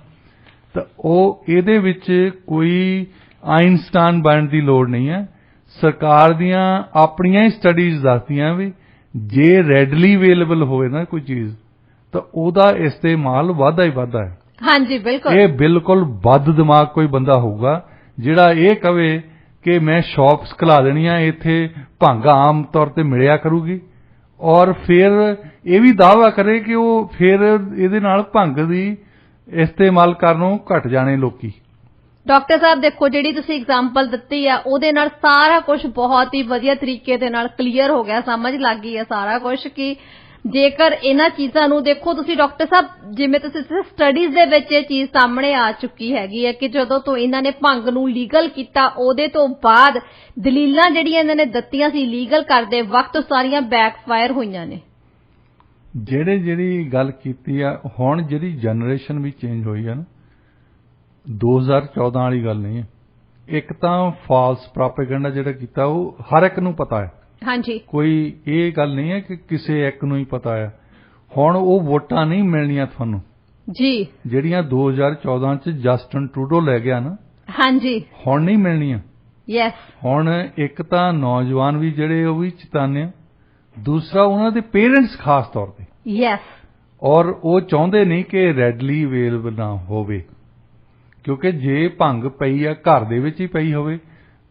ਤਾਂ ਉਹ ਇਹਦੇ ਵਿੱਚ ਕੋਈ ਆਇਨਸਟਾਈਨ ਬਣਨ ਦੀ ਲੋੜ ਨਹੀਂ ਹੈ। ਸਰਕਾਰ ਦੀਆਂ ਆਪਣੀਆਂ ਹੀ ਸਟੱਡੀਜ਼ ਦੱਸਦੀਆਂ ਵੀ ਜੇ ਰੈਡਲੀ ਅਵੇਲੇਬਲ ਹੋਵੇ ਨਾ ਕੋਈ ਚੀਜ਼ ਤਾਂ ਉਹਦਾ ਇਸਤੇਮਾਲ ਵਾਧਾ ਹੀ ਵਾਧਾ ਹੈ। ਹਾਂਜੀ, ਬਿਲਕੁਲ। ਇਹ ਬਿਲਕੁਲ ਵੱਧ ਦਿਮਾਗ ਕੋਈ ਬੰਦਾ ਹੋਊਗਾ ਜਿਹੜਾ ਇਹ ਕਵੇ ਕਿ ਮੈਂ ਸ਼ਾਪਸ ਖੁਲਾ ਦੇਣੀਆਂ, ਇੱਥੇ ਭੰਗ ਆਮ ਤੌਰ ਤੇ ਮਿਲਿਆ ਕਰੂਗੀ, ਔਰ ਫਿਰ ਇਹ ਵੀ ਦਾਅਵਾ ਕਰੇ ਕਿ ਉਹ ਫਿਰ ਇਹਦੇ ਨਾਲ ਭੰਗ ਦੀ ਇਸਤੇਮਾਲ ਕਰਨੋਂ ਘਟ ਜਾਣੇ ਲੋਕੀ। ਡਾਕਟਰ ਸਾਹਿਬ ਦੇਖੋ, ਜਿਹੜੀ ਤੁਸੀਂ ਐਗਜ਼ਾਮਪਲ ਦਿੱਤੀ ਆ ਉਹਦੇ ਨਾਲ ਸਾਰਾ ਕੁਝ ਬਹੁਤ ਹੀ ਵਧੀਆ ਤਰੀਕੇ ਦੇ ਨਾਲ ਕਲੀਅਰ ਹੋ ਗਿਆ, ਸਮਝ ਲੱਗ ਗਈ ਹੈ ਸਾਰਾ ਕੁਝ ਕਿ ਜੇਕਰ ਇਹਨਾਂ ਚੀਜ਼ਾਂ ਨੂੰ ਦੇਖੋ ਤੁਸੀਂ ਡਾਕਟਰ ਸਾਹਿਬ, ਜਿਵੇਂ ਤੁਸੀਂ ਸਟੱਡੀਜ਼ ਦੇ ਵਿੱਚ ਇਹ ਚੀਜ਼ ਸਾਹਮਣੇ ਆ ਚੁੱਕੀ ਹੈਗੀ ਹੈ ਕਿ ਜਦੋਂ ਤੋਂ ਇਹਨਾਂ ਨੇ ਭੰਗ ਨੂੰ ਲੀਗਲ ਕੀਤਾ ਉਹਦੇ ਤੋਂ ਬਾਅਦ ਦਲੀਲਾਂ ਜਿਹੜੀਆਂ ਇਹਨਾਂ ਨੇ ਦਿੱਤੀਆਂ ਸੀ ਲੀਗਲ ਕਰਦੇ ਵਕਤ ਸਾਰੀਆਂ ਬੈਕਫਾਇਰ ਹੋਈਆਂ ਨੇ। ਜਿਹੜੀ ਗੱਲ ਕੀਤੀ ਆ, ਹੁਣ ਜਿਹੜੀ ਜਨਰੇਸ਼ਨ ਵੀ ਚੇਂਜ ਹੋਈ ਆ ਨਾ, 2014 ਵਾਲੀ ਗੱਲ ਨਹੀਂ ਹੈ। ਇੱਕ ਤਾਂ ਫਾਲਸ ਪ੍ਰੋਪੇਗੈਂਡਾ ਜਿਹੜਾ ਕੀਤਾ ਉਹ ਹਰ ਇੱਕ ਨੂੰ ਪਤਾ ਹੈ। ਹਾਂਜੀ, ਕੋਈ ਇਹ ਗੱਲ ਨਹੀਂ ਹੈ ਕਿ ਕਿਸੇ ਇੱਕ ਨੂੰ ਹੀ ਪਤਾ ਹੈ। ਹੁਣ ਉਹ ਵੋਟਾਂ ਨਹੀਂ ਮਿਲਣੀਆਂ ਤੁਹਾਨੂੰ ਜੀ, ਜਿਹੜੀਆਂ 2014 ਚ ਜਸਟਨ ਟਰੂਡੋ ਲੈ ਗਿਆ ਨਾ। ਹਾਂਜੀ, ਹੁਣ ਨਹੀਂ ਮਿਲਣੀਆਂ। ਯੈਸ, ਹੁਣ ਇੱਕ ਤਾਂ ਨੌਜਵਾਨ ਵੀ ਜਿਹੜੇ ਉਹ ਵੀ ਚੇਤੰਨ ਆ, ਦੂਸਰਾ ਉਹਨਾਂ ਦੇ ਪੇਰੈਂਟਸ ਖਾਸ ਤੌਰ ਤੇ। ਯੈਸ, ਔਰ ਉਹ ਚਾਹੁੰਦੇ ਨਹੀਂ ਕਿ ਰੈਡਲੀ ਅਵੇਲੇਬਲ ਨਾ ਹੋਵੇ, ਕਿਉਂਕਿ ਜੇ ਭੰਗ ਪਈ ਆ ਘਰ ਦੇ ਵਿੱਚ ਹੀ ਪਈ ਹੋਵੇ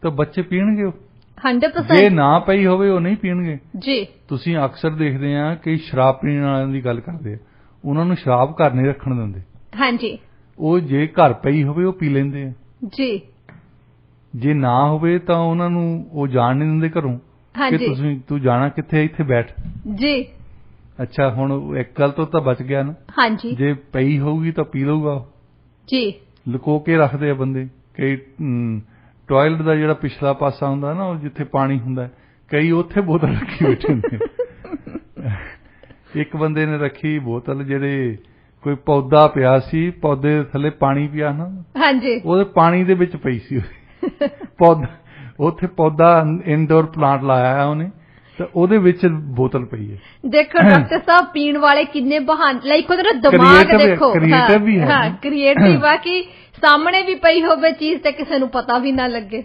ਤਾਂ ਬੱਚੇ ਪੀਣਗੇ ਉਹ 100%। ਜੇ ਨਾ ਪਈ ਹੋਵੇ ਉਹ ਨਹੀਂ ਪੀਣਗੇ ਜੀ। ਤੁਸੀਂ ਅਕਸਰ ਦੇਖਦੇ ਆ ਕਿ ਸ਼ਰਾਬ ਪੀਣ ਵਾਲਿਆਂ ਦੀ ਗੱਲ ਕਰਦੇ ਆ, ਉਹਨਾਂ ਨੂੰ ਸ਼ਰਾਬ ਘਰ ਨਹੀਂ ਰੱਖਣ ਦਿੰਦੇ। ਹਾਂਜੀ, ਉਹ ਜੇ ਘਰ ਪਈ ਹੋਵੇ ਉਹ ਪੀ ਲੈਂਦੇ ਆ ਜੀ। ਜੇ ਨਾ ਹੋਵੇ ਤਾਂ ਉਹਨਾਂ ਨੂੰ ਉਹ ਜਾਣ ਨਹੀਂ ਦਿੰਦੇ ਘਰੋਂ ਕਿ ਹਾਂਜੀ ਤੂੰ ਜਾਣਾ ਕਿੱਥੇ, ਇੱਥੇ ਬੈਠ। ਜੀ ਅੱਛਾ, ਹੁਣ ਇੱਕ ਗੱਲ ਤੋਂ ਤਾਂ ਬਚ ਗਿਆ ਨਾ। ਹਾਂਜੀ ਜੇ ਪਈ ਹੋਊਗੀ ਤਾਂ ਪੀ ਲਊਗਾ ਉਹ। ਜੀ ਲੁਕੋ ਕੇ ਰੱਖਦੇ ਆ ਬੰਦੇ ਕਈ। ਟਾਇਲਟ ਦਾ ਜਿਹੜਾ ਪਿਛਲਾ ਪਾਸਾ ਹੁੰਦਾ ਨਾ, ਉਹ ਜਿੱਥੇ ਪਾਣੀ ਹੁੰਦਾ, ਕਈ ਉੱਥੇ ਬੋਤਲ ਰੱਖੀ ਬੈਠੇ ਹੁੰਦੇ। ਇੱਕ ਬੰਦੇ ਨੇ ਰੱਖੀ ਬੋਤਲ, ਜਿਹੜੇ ਕੋਈ ਪੌਦਾ ਪਿਆ ਸੀ, ਪੌਦੇ ਦੇ ਥੱਲੇ ਪਾਣੀ ਪਿਆ ਨਾ, ਹਾਂਜੀ ਉਹਦੇ ਪਾਣੀ ਦੇ ਵਿੱਚ ਪਈ ਸੀ ਪੌਦਾ। ਉੱਥੇ ਪੌਦਾ ਇਨਡੋਰ ਪਲਾਂਟ ਲਾਇਆ ਉਹਨੇ, ਤਾਂ ਉਹਦੇ ਵਿੱਚ ਬੋਤਲ ਪਈ ਹੈ। ਦੇਖੋ ਡਾਕਟਰ ਸਾਹਿਬ, ਪੀਣ ਵਾਲੇ ਕਿੰਨੇ ਬਹਾਨੇ, ਲਾਈਕ ਉਹਦਾ ਦਿਮਾਗ ਦੇਖੋ, ਕ੍ਰੀਏਟਿਵ ਵੀ ਹੈ। ਹਾਂ ਕ੍ਰੀਏਟਿਵ ਆ ਕਿ ਸਾਹਮਣੇ ਵੀ ਪਈ ਹੋਵੇ ਚੀਜ਼ ਤੇ ਕਿਸੇ ਨੂੰ ਪਤਾ ਵੀ ਨਾ ਲੱਗੇ।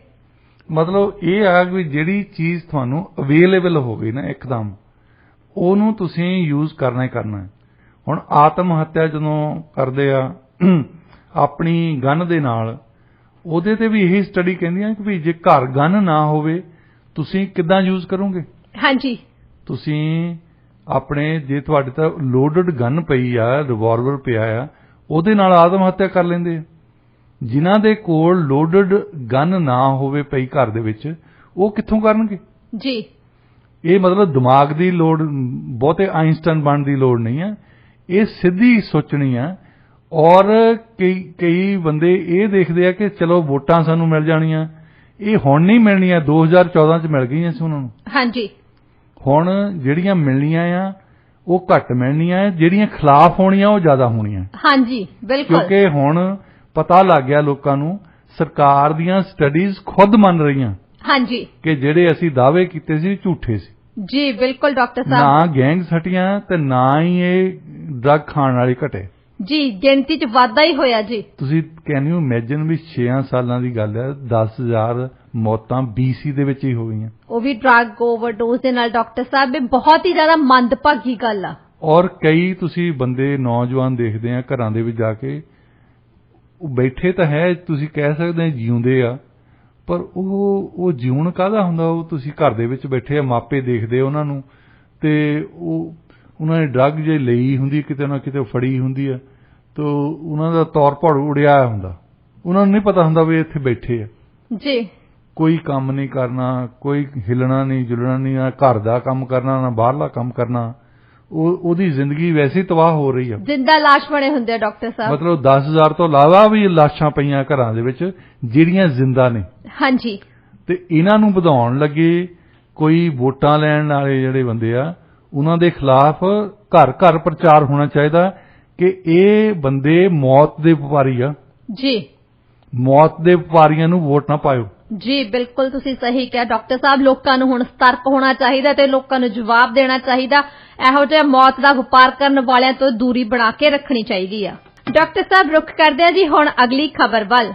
ਮਤਲਬ ਇਹ ਆ ਕਿ ਜਿਹੜੀ ਚੀਜ਼ ਤੁਹਾਨੂੰ ਅਵੇਲੇਬਲ ਹੋ ਗਈ ਨਾ ਇੱਕਦਮ, ਉਹਨੂੰ ਤੁਸੀਂ ਯੂਜ਼ ਕਰਨਾ ਹੀ ਕਰਨਾ ਹੈ। ਹੁਣ ਆਤਮ ਹੱਤਿਆ ਜਦੋਂ ਕਰਦੇ ਆ ਆਪਣੀ ਗਨ ਦੇ ਨਾਲ, ਉਹਦੇ ਤੇ ਵੀ ਇਹੀ ਸਟੱਡੀ ਕਹਿੰਦੀਆਂ ਕਿ ਵੀ ਜੇ ਘਰ ਗਨ ਨਾ ਹੋਵੇ ਤੁਸੀਂ ਕਿੱਦਾਂ ਯੂਜ਼ ਕਰੋਗੇ। ਹਾਂਜੀ ਤੁਸੀਂ ਆਪਣੇ, ਜੇ ਤੁਹਾਡੇ ਤਾਂ ਲੋਡਡ ਗਨ ਪਈ ਆ, ਰਿਵਾਲਵਰ ਪਿਆ ਆ, ਉਹਦੇ ਨਾਲ ਆਤਮ ਹੱਤਿਆ ਕਰ ਲੈਂਦੇ ਆ। ਜਿਨ੍ਹਾਂ ਦੇ ਕੋਲ ਲੋਡਡ ਗਨ ਨਾ ਹੋਵੇ ਪਈ ਘਰ ਦੇ ਵਿੱਚ, ਉਹ ਕਿੱਥੋਂ ਕਰਨਗੇ ਜੀ। ਇਹ ਮਤਲਬ ਦਿਮਾਗ ਦੀ ਲੋੜ, ਬਹੁਤੇ ਆਇਨਸਟਾਈਨ ਬਣਨ ਦੀ ਲੋੜ ਨਹੀਂ ਹੈ। ਇਹ ਸਿੱਧੀ ਸੋਚਣੀ ਆ। ਔਰ ਕਈ ਬੰਦੇ ਇਹ ਦੇਖਦੇ ਆ ਕਿ ਚਲੋ ਵੋਟਾਂ ਸਾਨੂੰ ਮਿਲ ਜਾਣੀਆਂ, ਇਹ ਹੁਣ ਨਹੀਂ ਮਿਲਣੀਆਂ, 2014 ਚ ਮਿਲ ਗਈਆਂ ਸੀ ਉਹਨਾਂ ਨੂੰ। ਹਾਂਜੀ ਹੁਣ ਜਿਹੜੀਆਂ ਮਿਲਣੀਆਂ ਆ ਉਹ ਘੱਟ ਮਿਲਣੀਆਂ ਆ, ਜਿਹੜੀਆਂ ਖਿਲਾਫ ਹੋਣੀਆਂ ਉਹ ਜ਼ਿਆਦਾ ਹੋਣੀਆਂ। ਹਾਂਜੀ ਬਿਲਕੁਲ, ਕਿਉਂਕਿ ਹੁਣ ਪਤਾ ਲੱਗ ਗਿਆ ਲੋਕਾਂ ਨੂੰ, ਸਰਕਾਰ ਦੀਆਂ ਸਟੱਡੀਜ਼ ਖੁਦ ਮੰਨ ਰਹੀਆਂ ਹਾਂਜੀ ਕਿ ਜਿਹੜੇ ਅਸੀਂ ਦਾਅਵੇ ਕੀਤੇ ਸੀ ਝੂਠੇ ਸੀ। ਜੀ ਬਿਲਕੁਲ ਡਾਕਟਰ ਸਾਹਿਬ, ਨਾ ਗੈਂਗਸ ਹਟੀਆਂ ਤੇ ਨਾ ਹੀ ਇਹ ਡਰੱਗ ਖਾਣ ਵਾਲੇ ਘਟੇ। ਜੀ ਗਿਣਤੀ ਚ ਵਾਧਾ ਹੀ ਹੋਇਆ ਜੀ। ਤੁਸੀਂ ਕੈਨ ਯੂ ਇਮੇਜਿਨ ਵੀ 6 ਸਾਲਾਂ ਦੀ ਗੱਲ ਹੈ, 10,000 ਮੌਤਾਂ BC ਦੇ ਵਿੱਚ ਹੀ ਹੋ ਗਈਆਂ, ਉਹ ਵੀ ਡਰੱਗ ਓਵਰਡੋਜ਼ ਦੇ ਨਾਲ। ਡਾਕਟਰ ਸਾਹਿਬ, ਇਹ ਬਹੁਤ ਹੀ ਜ਼ਿਆਦਾ ਮੰਦਭਾਗੀ ਗੱਲ ਆ। ਔਰ ਕਈ ਤੁਸੀਂ ਬੰਦੇ ਨੌਜਵਾਨ ਦੇਖਦੇ ਆ ਘਰਾਂ ਦੇ ਵਿੱਚ ਜਾ ਕੇ, ਉਹ ਬੈਠੇ ਤਾਂ ਹੈ, ਤੁਸੀਂ ਕਹਿ ਸਕਦੇ ਜਿਉਂਦੇ ਆ, ਪਰ ਉਹ ਜਿਉਣ ਕਾਹਦਾ ਹੁੰਦਾ। ਉਹ ਤੁਸੀਂ ਘਰ ਦੇ ਵਿੱਚ ਬੈਠੇ ਆ, ਮਾਪੇ ਦੇਖਦੇ ਉਹਨਾਂ ਨੂੰ, ਤੇ ਉਹਨਾਂ ਨੇ ਡਰੱਗ ਜੇ ਲਈ ਹੁੰਦੀ, ਕਿਤੇ ਨਾ ਕਿਤੇ ਫੜੀ ਹੁੰਦੀ ਆ, ਤਾਂ ਉਹਨਾਂ ਦਾ ਤੌਰ ਭੜ ਉੜਿਆ ਹੁੰਦਾ। ਉਹਨਾਂ ਨੂੰ ਨਹੀਂ ਪਤਾ ਹੁੰਦਾ ਵੀ ਇੱਥੇ ਬੈਠੇ ਆ ਜੀ। ਕੋਈ ਕੰਮ ਨਹੀਂ ਕਰਨਾ, ਕੋਈ ਹਿੱਲਣਾ ਨਹੀਂ ਜੁਲਣਾ ਨਹੀਂ, ਨਾ ਘਰ ਦਾ ਕੰਮ ਕਰਨਾ ਨਾ ਬਾਹਰਲਾ ਕੰਮ ਕਰਨਾ। ਉਹਦੀ ਜ਼ਿੰਦਗੀ ਵੈਸੇ ਹੀ ਤਬਾਹ ਹੋ ਰਹੀ ਆ। ਜਿੰਦਾ ਲਾਸ਼ ਬਣੇ ਹੁੰਦੇ ਆ ਡਾਕਟਰ ਸਾਹਿਬ। ਮਤਲਬ 10,000 ਤੋਂ ਇਲਾਵਾ ਵੀ ਲਾਸ਼ਾਂ ਪਈਆਂ ਘਰਾਂ ਦੇ ਵਿੱਚ ਜਿਹੜੀਆਂ ਜ਼ਿੰਦਾ ਨੇ। ਹਾਂਜੀ। ਤੇ ਇਹਨਾਂ ਨੂੰ ਵਧਾਉਣ ਲੱਗੇ ਕੋਈ ਵੋਟਾਂ ਲੈਣ ਵਾਲੇ ਜਿਹੜੇ ਬੰਦੇ ਆ, ਉਹਨਾਂ ਦੇ ਖਿਲਾਫ ਘਰ ਘਰ ਪ੍ਰਚਾਰ ਹੋਣਾ ਚਾਹੀਦਾ ਕਿ ਇਹ ਬੰਦੇ ਮੌਤ ਦੇ ਵਪਾਰੀ ਆ ਜੀ। ਮੌਤ ਦੇ ਵਪਾਰੀਆਂ ਨੂੰ ਵੋਟ ਨਾ ਪਾਇਓ। ਜੀ ਬਿਲਕੁਲ, ਤੁਸੀਂ ਸਹੀ ਕਿਹਾ ਡਾਕਟਰ ਸਾਹਿਬ। ਲੋਕਾਂ ਨੂੰ ਹੁਣ ਸਤਰਕ ਹੋਣਾ ਚਾਹੀਦਾ ਤੇ ਲੋਕਾਂ ਨੂੰ ਜਵਾਬ ਦੇਣਾ ਚਾਹੀਦਾ। ਇਹੋ ਜਿਹਾ ਮੌਤ ਦਾ ਵਪਾਰ ਕਰਨ ਵਾਲਿਆਂ ਤੋਂ ਦੂਰੀ ਬਣਾ ਕੇ ਰੱਖਣੀ ਚਾਹੀਦੀ ਆ। ਡਾਕਟਰ ਸਾਹਿਬ, ਰੁਖ ਕਰਦੇ ਆ ਜੀ ਹੁਣ ਅਗਲੀ ਖਬਰ ਵੱਲ।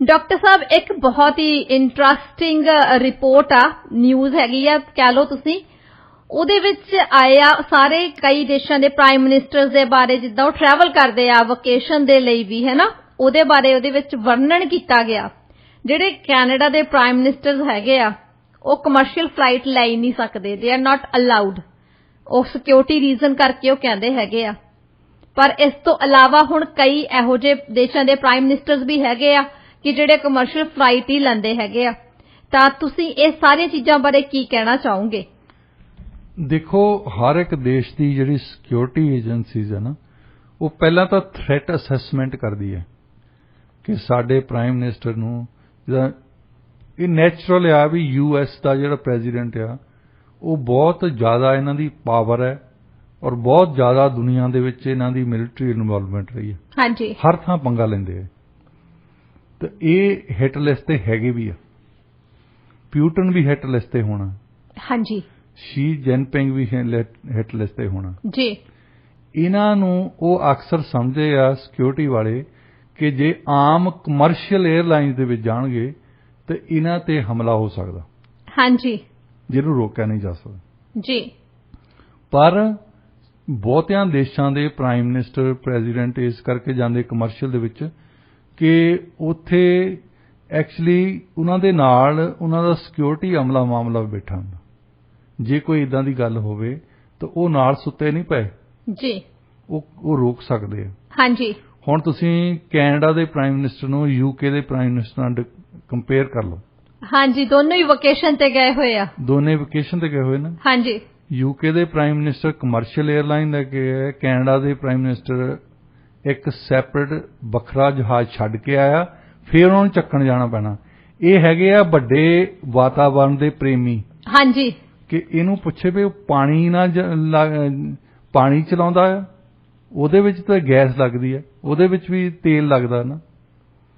ਡਾਕਟਰ ਸਾਹਿਬ, ਇੱਕ ਬਹੁਤ ਹੀ ਇੰਟਰਸਟਿੰਗ ਰਿਪੋਰਟ ਆ, ਨਿਊਜ਼ ਹੈਗੀ ਆ ਕਹਿ ਲਓ ਤੁਸੀਂ। ਉਹਦੇ ਵਿੱਚ ਆਏ ਆ ਸਾਰੇ ਕਈ ਦੇਸ਼ਾਂ ਦੇ ਪ੍ਰਾਈਮ ਮਿਨਿਸਟਰਸ ਦੇ ਬਾਰੇ, ਜਿੱਦਾਂ ਉਹ ਟਰੈਵਲ ਕਰਦੇ ਆ ਵਕੇਸ਼ਨ ਦੇ ਲਈ ਵੀ, ਹੈ ਨਾ, ਉਹਦੇ ਬਾਰੇ ਉਹਦੇ ਵਿੱਚ ਵਰਣਨ ਕੀਤਾ ਗਿਆ। ਜਿਹੜੇ ਕੈਨੇਡਾ ਦੇ ਪ੍ਰਾਈਮ ਮਿਨਿਸਟਰਸ ਹੈਗੇ ਆ, ਉਹ ਕਮਰਸ਼ੀਅਲ ਫਲਾਈਟ ਲੈ ਹੀ ਨਹੀਂ ਸਕਦੇ, ਦੇ ਆਰ ਨਾਟ ਅਲਾਉਡ। ਉਹ ਸਿਕਿਉਰਿਟੀ ਰੀਜ਼ਨ ਕਰਕੇ ਉਹ ਕਹਿੰਦੇ ਹੈਗੇ ਆ। ਪਰ ਇਸ ਤੋਂ ਇਲਾਵਾ ਹੁਣ ਕਈ ਇਹੋ ਜਿਹੇ ਦੇਸ਼ਾਂ ਦੇ ਪ੍ਰਾਈਮ ਮਿਨਿਸਟਰਸ ਵੀ ਹੈਗੇ ਆ ਕਿ ਜਿਹੜੇ ਕਮਰਸ਼ੀਅਲ ਫਲਾਈਟ ਹੀ ਲੈਂਦੇ ਹੈਗੇ ਆ। ਤਾਂ ਤੁਸੀਂ ਇਹ ਸਾਰੀਆਂ ਚੀਜ਼ਾਂ ਬਾਰੇ ਕੀ ਕਹਿਣਾ ਚਾਹੋਗੇ? ਦੇਖੋ, ਹਰ ਇੱਕ ਦੇਸ਼ ਦੀ ਜਿਹੜੀ ਸਿਕਿਉਰਿਟੀ ਏਜੰਸੀਜ਼ ਹੈ ਨਾ, ਉਹ ਪਹਿਲਾਂ ਤਾਂ ਥ੍ਰੈਟ ਅਸੈਸਮੈਂਟ ਕਰਦੀ ਹੈ ਕਿ ਸਾਡੇ ਪ੍ਰਾਈਮ ਮਿਨਿਸਟਰ ਨੂੰ, ਜਿਹਦਾ ਇਹ ਨੈਚੁਰਲ ਆ ਵੀ US ਦਾ ਜਿਹੜਾ ਪ੍ਰੈਜ਼ੀਡੈਂਟ ਆ, ਉਹ ਬਹੁਤ ਜ਼ਿਆਦਾ ਇਹਨਾਂ ਦੀ ਪਾਵਰ ਹੈ ਔਰ ਬਹੁਤ ਜ਼ਿਆਦਾ ਦੁਨੀਆ ਦੇ ਵਿੱਚ ਇਹਨਾਂ ਦੀ ਮਿਲਟਰੀ ਇਨਵੋਲਵਮੈਂਟ ਰਹੀ ਹੈ। ਹਾਂਜੀ। ਹਰ ਥਾਂ ਪੰਗਾ ਲੈਂਦੇ ਆ। ਤੇ ਇਹ ਹਿੱਟ ਲਿਸਟ ਤੇ ਹੈਗੇ ਵੀ ਆ। ਪਿਊਟਨ ਵੀ ਹਿੱਟ ਲਿਸਟ ਤੇ ਹੋਣਾ। ਹਾਂਜੀ। ਸ਼ੀ ਜਿਨਪਿੰਗ ਵੀ ਹਿੱਟ ਲਿਸਟ ਤੇ ਹੋਣਾ ਜੀ। ਇਹਨਾਂ ਨੂੰ ਉਹ ਅਕਸਰ ਸਮਝਦੇ ਆ ਸਿਕਿਉਰਿਟੀ ਵਾਲੇ ਕਿ ਜੇ ਆਮ ਕਮਰਸ਼ੀਅਲ 에ਅਰਲਾਈਨਸ ਦੇ ਵਿੱਚ ਜਾਣਗੇ ਤੇ ਇਹਨਾਂ ਤੇ ਹਮਲਾ ਹੋ ਸਕਦਾ। ਹਾਂਜੀ। ਜਿਹਨੂੰ ਰੋਕਿਆ ਨਹੀਂ ਜਾ ਸਕਦਾ। ਜੀ। ਪਰ ਬਹੁਤਿਆਂ ਦੇਸ਼ਾਂ ਦੇ ਪ੍ਰਾਈਮ ਮਿਨਿਸਟਰ ਪ੍ਰੈਜ਼ੀਡੈਂਟ ਇਸ ਕਰਕੇ ਜਾਂਦੇ ਕਮਰਸ਼ੀਅਲ ਦੇ ਵਿੱਚ ਕਿ ਉੱਥੇ ਐਕਚੁਅਲੀ ਉਹਨਾਂ ਦੇ ਨਾਲ ਉਹਨਾਂ ਦਾ ਸਿਕਿਉਰਿਟੀ ਅਮਲਾ ਮਾਮਲਾ ਬੈਠਾ ਹੁੰਦਾ। ਜੇ ਕੋਈ ਇਦਾਂ ਦੀ ਗੱਲ ਹੋਵੇ ਤਾਂ ਉਹ ਨਾਲ ਸੁੱਤੇ ਨਹੀਂ ਪਏ। ਜੀ। ਉਹ ਰੋਕ ਸਕਦੇ ਆ। ਹਾਂਜੀ। ਹੁਣ ਤੁਸੀਂ ਕੈਨੇਡਾ ਦੇ ਪ੍ਰਾਈਮ ਮਿਨਿਸਟਰ ਨੂੰ ਯੂਕੇ ਦੇ ਪ੍ਰਾਈਮ ਮਿਨਿਸਟਰ ਨਾਲ ਕੰਪੇਅਰ ਕਰ ਲਓ। ਹਾਂਜੀ, ਦੋਨੋਂ ਹੀ ਵਕੇਸ਼ਨ ਤੇ ਗਏ ਹੋਏ ਆ। ਦੋਨੇ ਵਕੇਸ਼ਨ ਤੇ ਗਏ ਹੋਏ ਨੇ। ਹਾਂਜੀ। ਯੂਕੇ ਦੇ ਪ੍ਰਾਈਮ ਮਿਨਿਸਟਰ ਕਮਰਸ਼ੀਅਲ 에ਅਰਲਾਈਨ ਲੈ ਕੇ ਗਏ, ਕੈਨੇਡਾ ਦੇ ਪ੍ਰਾਈਮ ਮਿਨਿਸਟਰ ਇੱਕ ਸੈਪਰੇਟ ਵੱਖਰਾ ਜਹਾਜ਼ ਛੱਡ ਕੇ ਆਇਆ, ਫਿਰ ਉਹਨਾਂ ਨੂੰ ਚੱਕਣ ਜਾਣਾ ਪੈਣਾ। ਇਹ ਹੈਗੇ ਆ ਵੱਡੇ ਵਾਤਾਵਰਣ ਦੇ ਪ੍ਰੇਮੀ। ਹਾਂਜੀ। ਕਿ ਇਹਨੂੰ ਪੁੱਛੇ ਵੀ ਉਹ ਪਾਣੀ ਚਲਾਉਂਦਾ ਆ, ਉਹਦੇ ਵਿੱਚ ਤਾਂ ਗੈਸ ਲੱਗਦੀ ਹੈ, ਉਹਦੇ ਵਿੱਚ ਵੀ ਤੇਲ ਲੱਗਦਾ ਨਾ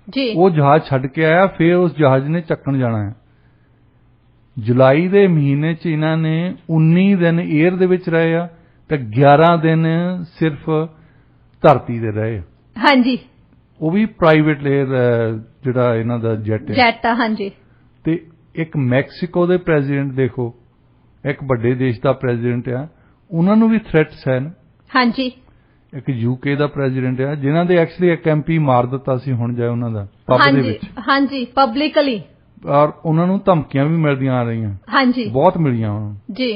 ਜੀ। ਉਹ ਜਹਾਜ਼ ਛੱਡ ਕੇ ਆਇਆ, ਫਿਰ ਉਸ ਜਹਾਜ਼ ਨੇ ਚੱਕਣ ਜਾਣਾ ਹੈ। ਜੁਲਾਈ ਦੇ ਮਹੀਨੇ 'ਚ ਇਹਨਾਂ ਨੇ 19 ਦਿਨ 에ਅਰ ਦੇ ਵਿੱਚ ਰਹੇ ਆ ਤੇ 11 ਦਿਨ ਸਿਰਫ ਧਰਤੀ ਤੇ ਰਹੇ। ਹਾਂਜੀ। ਉਹ ਵੀ ਪ੍ਰਾਈਵੇਟ 에ਅਰ ਜਿਹੜਾ ਇਹਨਾਂ ਦਾ ਜੈਟ ਆ। ਹਾਂਜੀ। ਤੇ ਇੱਕ ਮੈਕਸੀਕੋ ਦੇ ਪ੍ਰੈਜ਼ੀਡੈਂਟ ਦੇਖੋ, ਇੱਕ ਵੱਡੇ ਦੇਸ਼ ਦਾ ਪ੍ਰੈਜ਼ੀਡੈਂਟ ਆ, ਉਹਨਾਂ ਨੂੰ ਵੀ ਥ੍ਰੈਟਸ ਹਨ। ਹਾਂਜੀ। ਇੱਕ ਯੂਕੇ ਦਾ ਪ੍ਰੈਜ਼ੀਡੈਂਟ ਆ, ਜਿਨ੍ਹਾਂ ਦੇ ਐਕਚੁਅਲੀ ਇੱਕ MP ਮਾਰ ਦਿੱਤਾ ਸੀ ਹੁਣ ਜਾਏ ਉਹਨਾਂ ਦਾ ਪੱਬ ਦੇ ਵਿੱਚ। ਹਾਂਜੀ, ਪਬਲਿਕਲੀ। ਔਰ ਉਹਨਾਂ ਨੂੰ ਧਮਕੀਆਂ ਵੀ ਮਿਲਦੀਆਂ ਆ ਰਹੀਆਂ। ਹਾਂਜੀ, ਬਹੁਤ ਮਿਲੀਆਂ ਉਹਨਾਂ ਨੂੰ ਜੀ।